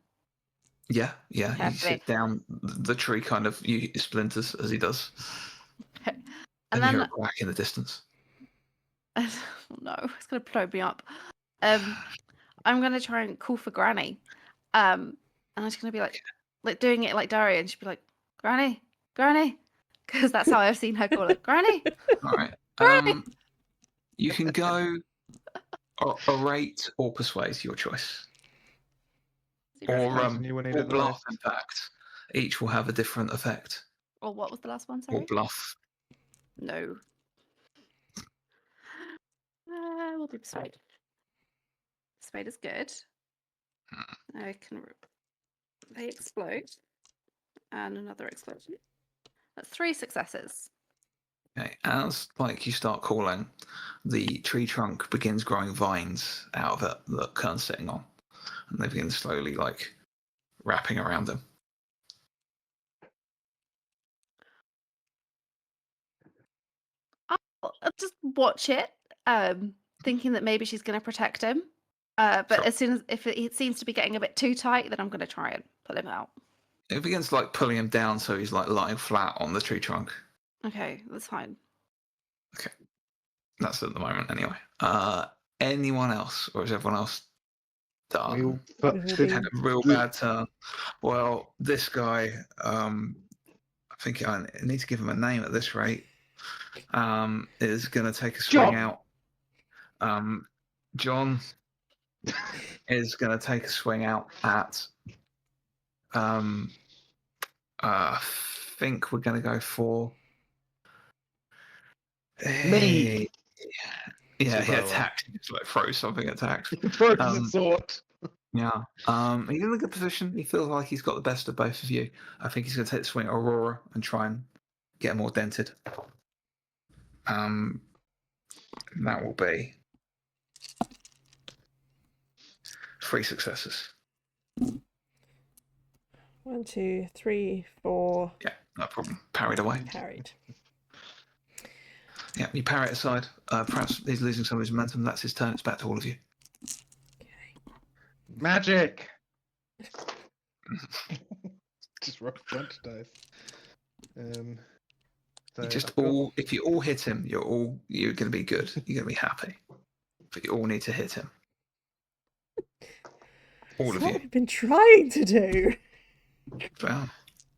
Yeah. You Perfect. sit down. The tree kind of splinters as he does, And and you hear then a quack in the distance. oh no, it's gonna blow me up. I'm gonna try and call for Granny. And I'm just gonna be like doing it like Daria, and she'd be like, Granny, Granny, because that's how I've seen her call it, Granny. All right. Granny. You can go orate or persuade, your choice. Or You will need or advice. bluff. In fact, each will have a different effect. Or what was the last one? Or Sorry. bluff. No. We'll do persuade. Persuade is good. I can. They explode, and another explosion. That's 3 successes. Okay. As you start calling, the tree trunk begins growing vines out of it that Kern's sitting on, and they begin slowly wrapping around him. I'll just watch it, thinking that maybe she's going to protect him. But Sure. as soon as if it seems to be getting a bit too tight, then I'm going to try and pull him out. It begins pulling him down, so he's lying flat on the tree trunk. Okay, that's fine. Okay, that's at the moment anyway. Anyone else, or is everyone else We all done? fucked We'll it. Had a real bad turn. Well, this guy, I think I need to give him a name at this rate. Is going to take a swing out. John is going to take a swing out at. I think we're going to go for. Me. Yeah, he Chihuahua. attacks. He just throws something, attacks. Throws a sword. Yeah. He's in a good position. He feels like he's got the best of both of you. I think he's going to take the swing at Aurora and try and get more dented. That will be 3 successes. 1, 2, 3, 4. Yeah, no problem. Parried away. Parried. Yeah, you parry it aside. Perhaps he's losing some of his momentum. That's his turn. It's back to all of you. Magic. Just roll a bunch of dice. So You just I've got- all, if you all hit him, you're going to be good. You're going to be happy. But you all need to hit him. All That's of what you. I've been trying to do. Wow.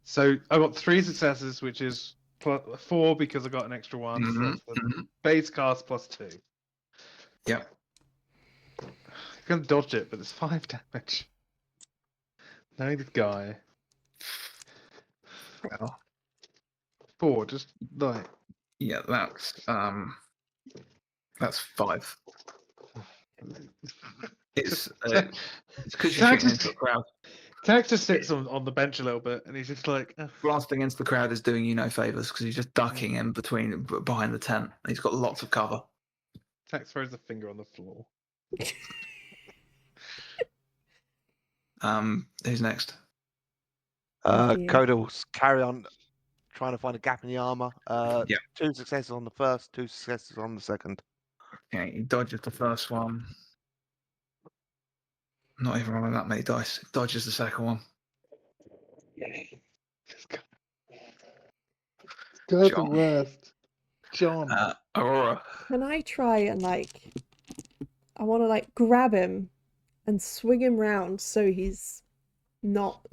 So I got 3 successes, which is 4 because I got an extra one. So that's the base cast plus 2. Yep. I'm gonna dodge it, but it's 5 damage. Knowing the guy. Well, 4, just like yeah, that's 5. It's because you're shooting into a crowd. Tax just sits on the bench a little bit, and he's just like, "Ugh." Blasting against the crowd is doing you no favors because he's just ducking in behind the tent. He's got lots of cover. Tax throws a finger on the floor. Who's next? Thank you. Coda will carry on trying to find a gap in the armor. Yeah. 2 successes on the first, 2 successes on the second. Okay, he dodges the first one. Not even rolling that many dice. He dodges the second one. Go John. the worst. John. Aurora. Can I try and I want to grab him and swing him round so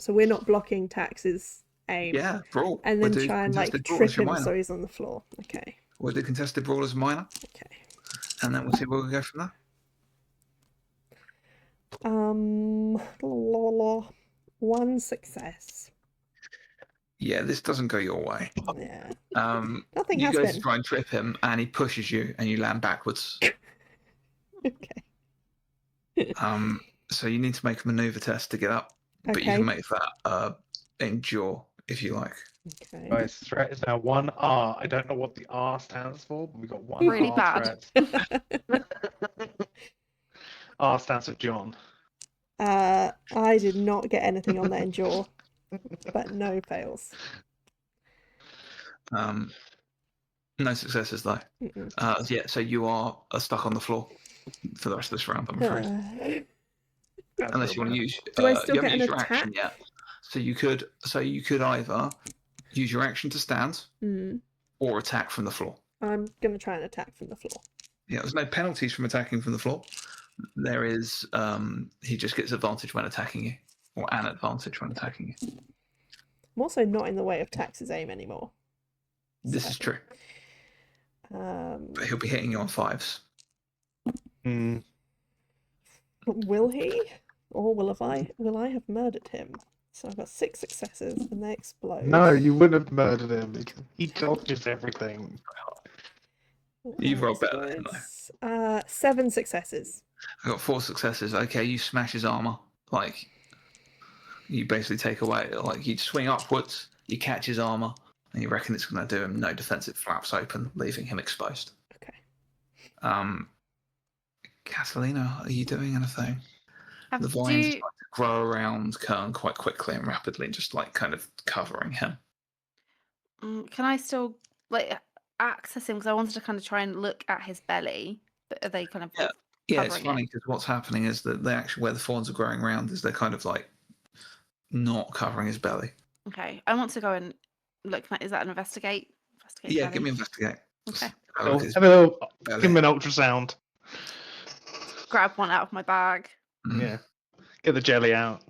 we're not blocking Tax's aim. Yeah, brawl. And We'll then do try and contested brawl trip as your him minor. so he's on the floor. Okay. We'll do contested brawl as a minor, Okay. and then we'll see where we go from there. One success. Yeah, this doesn't go your way. Yeah. You Nothing has go to been. try and trip him, and he pushes you, and you land backwards. Okay. So you need to make a maneuver test to get up, but you Okay. can make that endure if you like. Okay. Right, threat is now 1 R. I don't know what the R stands for, but we got 1 Really R bad. threat. R stands for John. I did not get anything on that endure, but no fails. No successes though. Mm-mm. Yeah, so you are stuck on the floor for the rest of this round, I'm afraid. That's Unless you real want to bad. use, Do I still you get haven't an used your action attack? yet. So you could either use your action to stand or attack from the floor. I'm gonna try and attack from the floor. Yeah, there's no penalties from attacking from the floor. There is, he just gets advantage when attacking you, or an advantage when attacking you. I'm also not in the way of Tax's aim anymore. This is true, but he'll be hitting you on 5s. Will he? Or will I have murdered him? So I've got 6 successes and they explode. No, you wouldn't have murdered him because he dodges everything. You've rolled better than him, though. 7 successes. I got 4 successes. Okay, you smash his armor. You basically take away, you swing upwards, you catch his armor, and you reckon it's going to do him no defensive flaps open, leaving him exposed. Okay. Catalina, are you doing anything? Have The vines do- start to grow around Kurn quite quickly and rapidly, just kind of covering him. Can I still access him? Because I wanted to kind of try and look at his belly, but are they kind of Yeah, it's covering funny because what's happening is that they actually, where the thorns are growing around, is they're kind of not covering his belly. Okay, I want to go and look. Is that an investigate? Yeah, belly? give me investigate. Okay. Have a look at his Have a little, belly. give him an ultrasound. Grab one out of my bag. Mhm. Yeah. Get the jelly out.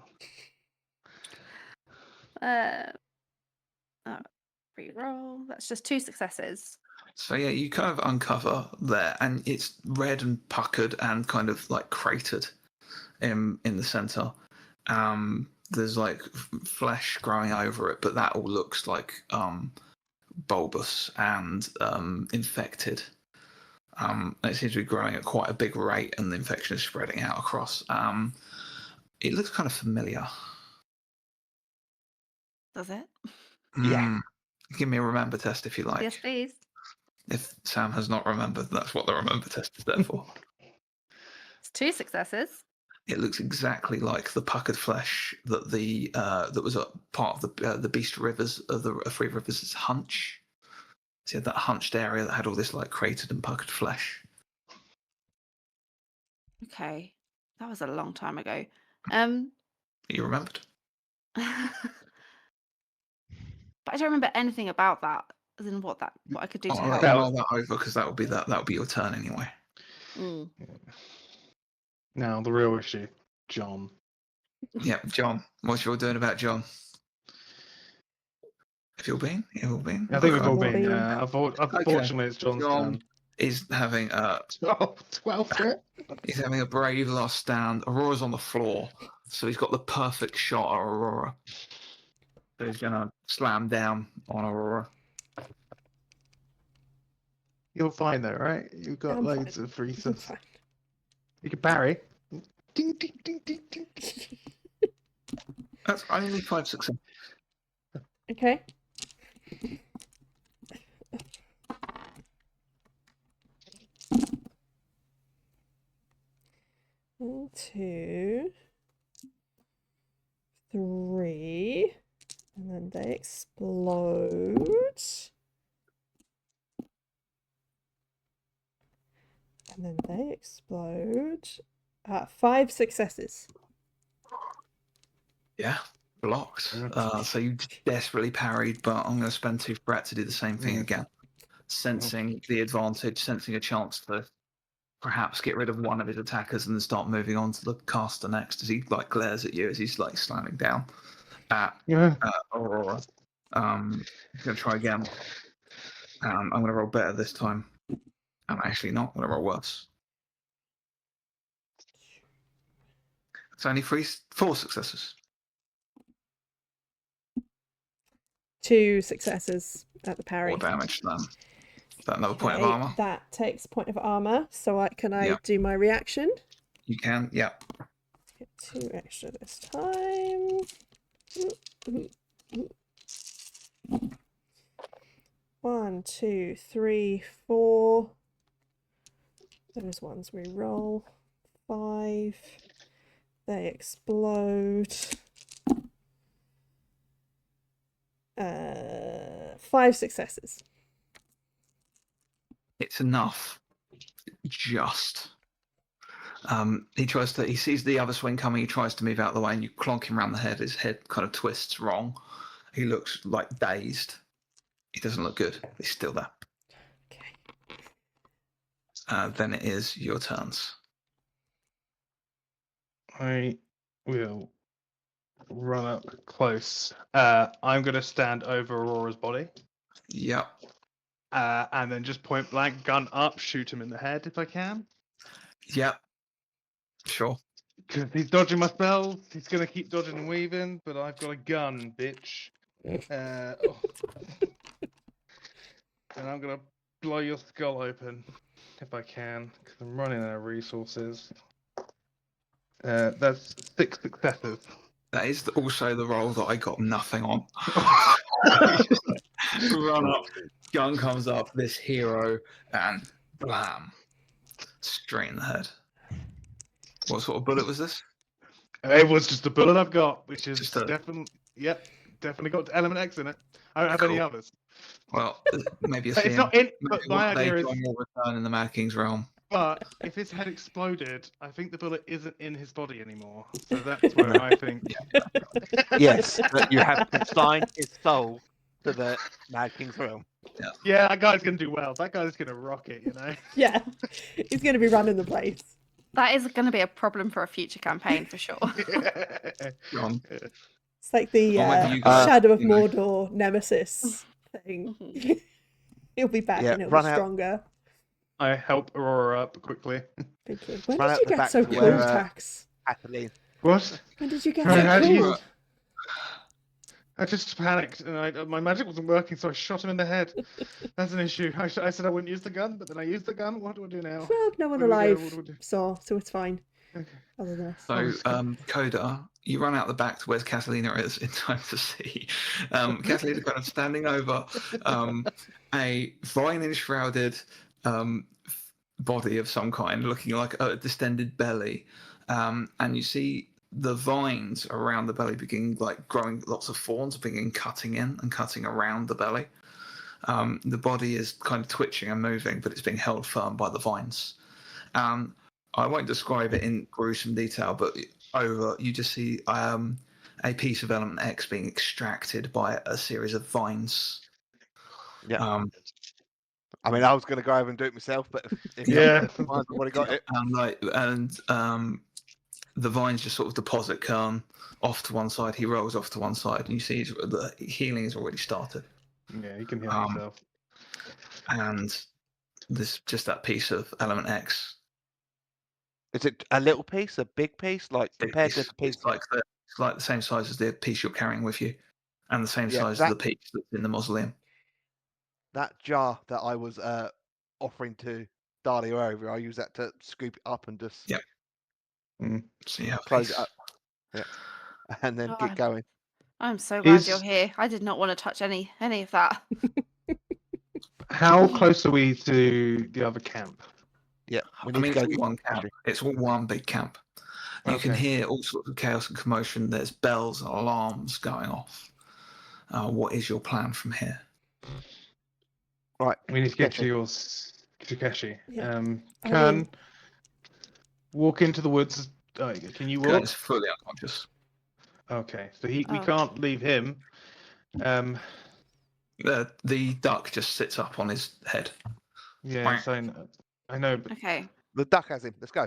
Reroll. That's just 2 successes. So yeah, you kind of uncover there, and it's red and puckered and kind of cratered in the center. There's flesh growing over it, but that all looks bulbous and infected. It seems to be growing at quite a big rate, and the infection is spreading out across. It looks kind of familiar. Does it? Yeah. Give me a remember test if you like. Yes, please. If Sam has not remembered, that's what the remember test is there for. It's 2 successes. It looks exactly like the puckered flesh that that was a part of the Beast Rivers of the Three Rivers' hunch. So you had that hunched area that had all this cratered and puckered flesh. Okay, that was a long time ago. You remembered? But I don't remember anything about that. As in what I could do to I'll help. let you roll that over because that would be your turn anyway. Mm. Now the real issue, John. Yeah, John. What's your doing about John? Have you all been? I think we've all Okay. been. Yeah, unfortunately, it's John's John turn. is having a 12 hit. He's having a brave last stand. Aurora's on the floor, so he's got the perfect shot at Aurora. So he's gonna slam down on Aurora. You're fine though, right? You've got I'm loads fine. of I'm reasons. fine. You can parry. Ding, ding, ding, ding, ding. That's only 5 successes. Okay. One, 2, 3, and then they explode. And then they explode. 5 successes. Yeah, blocked. So you desperately parried, but I'm going to spend 2 threat to do the same thing again. Sensing the advantage, sensing a chance to perhaps get rid of one of his attackers and then start moving on to the caster next as he like glares at you as he's like slamming down at Aurora. I'm going to try again. I'm going to roll better this time. I'm actually not going to roll worse. It's only 4 successes. 2 successes at the parry. 4 damage then. Is that another point of Okay, armor? that takes point of armor. So can I Yeah. do my reaction? You can, yeah. Get 2 extra this time. 1, 2, 3, 4. Those ones we roll. 5. They explode. 5 successes. It's enough. Just. He sees the other swing coming, he tries to move out of the way, and you clonk him around the head. His head kind of twists wrong. He looks like dazed. He doesn't look good. He's still there. Okay. Then it is your turns. I will run up close. I'm going to stand over Aurora's body. Yep. And then just point blank, gun up, shoot him in the head if I can. Yep. Sure. Because he's dodging my spells. He's going to keep dodging and weaving, but I've got a gun, bitch. And I'm going to blow your skull open if I can, because I'm running out of resources. That's 6 successes. That is also the roll that I got nothing on. Run up, gun comes up, this hero, and blam. Straight in the head. What sort of bullet was this? It was just the bullet I've got, which is Just a- definitely got element X in it. I don't have any Cool. others. Well, maybe a But it's not in. But my idea is, will return in the Mad King's realm. but if his head exploded, I think the bullet isn't in his body anymore. So that's where I think. Yes, but you have to sign his soul to the Mad King's realm. Yeah, that guy's gonna do well. That guy's gonna rock it, you know. Yeah. He's going to be running the place. That is going to be a problem for a future campaign for sure. John. It's like the Or maybe you guys, Shadow of you know. Mordor nemesis thing. He'll be back Yeah, and he'll run be out. stronger. I help Aurora up quickly. Thank you. When Run did out you the get back so to cool, where, Tax? Kathleen. What? When did you get How so do you- cool? I just panicked and my magic wasn't working, so I shot him in the head. That's an issue. I said I wouldn't use the gun, but then I used the gun. What do I do now? Well, no one Where do we go? alive What do we do? saw, so it's fine. Okay. Other than us. So, Coda, you run out the back to where Catalina is in time to see. Catalina's kind of standing over a vine-enshrouded body of some kind, looking like a distended belly. And you see the vines around the belly begin like growing, lots of thorns begin cutting in and cutting around the belly. The body is kind of twitching and moving, but it's being held firm by the vines. I won't describe it in gruesome detail, but you just see a piece of element X being extracted by a series of vines. Yeah. Um, I mean, I was going to go over and do it myself, but if Yeah. I've already got it. The vines just sort of deposit Kurn off to one side. He rolls off to one side, and you see the healing has already started. Yeah, you can heal Um, yourself. And there's just that piece of element X. Is it a little piece, a big piece, like compared to the piece? It's like the same size as the piece you're carrying with you, and the same Yeah, size as the piece that's in the mausoleum. That jar that I was offering to Dahlia over, I use that to scoop it up and just Yeah. So you have a close piece. it up. Yeah. And then Oh, get going. I'm so glad you're Is- here. I did not want to touch any of that. How close are we to the other camp? Yeah. We I need mean, to it's go all get one camp. It's all one big camp. You can Okay. hear all sorts of chaos and commotion. There's bells and alarms going off. What is your plan from here? right. We need to get to Takeshi. Takeshi. Yeah. I Can mean- walk into the woods. Can you Kurn walk? is fully unconscious. Okay, so we Oh. can't leave him. The duck just sits up on his head. Yeah, so I know, but Okay. The duck has him. Let's go.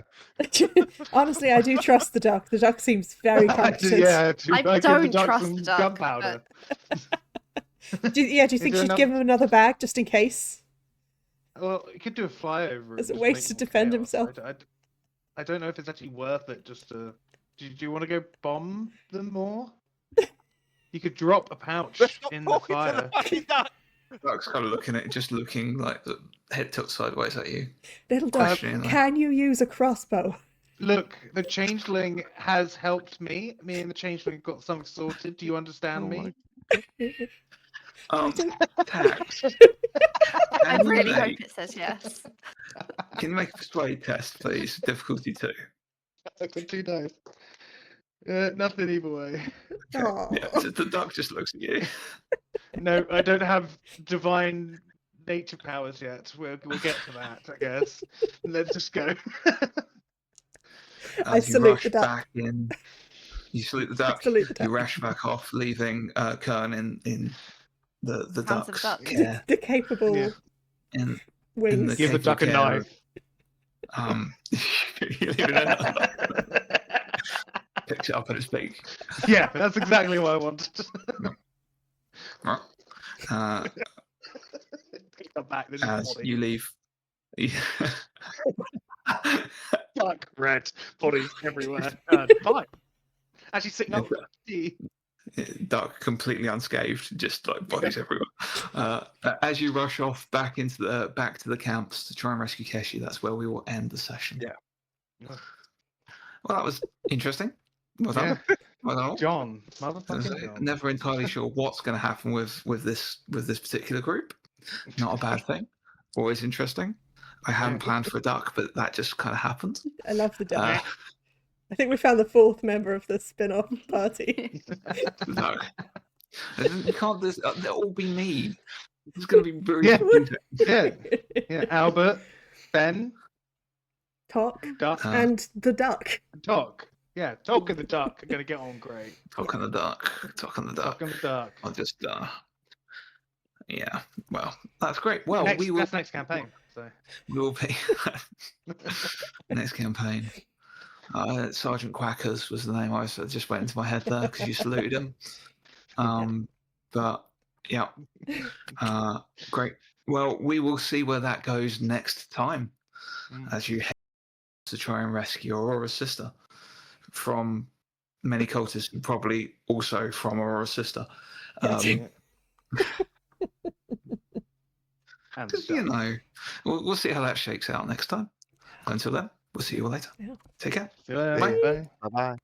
Honestly, I do trust the duck. The duck seems very competent. yeah, I give don't the duck trust some the duck, gunpowder. Do you think she'd give him another bag just in case? Well, you could do a flyover. As a and way just to make more defend chaos. himself. I don't know if it's actually worth it. Just to. Do you want to go bomb them more? You could drop a pouch Let's not in the walk into fire. the fucking duck. Duck's kind of looking like the head tilted sideways at you. Little duck, Questioning, like, can you use a crossbow? Look, the changeling has helped me. Me and the changeling got something sorted. Do you understand Oh me? Tax. I really hope it says yes. Can you make a persuade test, please? Difficulty 2. Okay, 2 dice. Nothing either way. Aw. Yeah, so the duck just looks at you. No, I don't have divine nature powers yet. We'll get to that, I guess. Let's just go. I As you salute rush the duck. back in, you salute the duck. Salute the duck. You rush back off, leaving Kurn in the Hands of duck's duck. care. The capable Yeah. In wings. the Give the duck a capable care knife. you leave it in there, picks it up at its beak. Yeah, that's exactly what I wanted. Right. Come back, there's As his body. you leave. Duck, red, bodies everywhere. Fine. Actually, sitting up. Duck completely unscathed, just like bodies everywhere. As you rush off back to the camps to try and rescue Keshi, that's where we will end the session. Yeah. Well, that was interesting. Well done. Yeah. Well done. John, motherfucking John. Never entirely sure what's going to happen with this particular group. Not a bad thing. Always interesting. I hadn't planned for a duck, but that just kind of happened. I love the duck. I think we found the 4th member of the spin-off party. No, you can't. They'll all be me. It's going to be very Yeah. confusing. Yeah, Albert, Ben, Talk Duck, and the duck. Talk. Yeah, Talk and the Duck are going to get on great. Talk on the duck. Talk and the Duck. I'll just. Yeah. Well, that's great. Well, That's next campaign. So. We will be next campaign. Sergeant Quackers was the name I just went into my head there because you saluted him. But yeah, great. Well, we will see where that goes next time as you head to try and rescue Aurora's sister from many cultists and probably also from Aurora's sister. You know, we'll see how that shakes out next time. Until then, we'll see you all later. Yeah. Take care. Bye. Bye bye.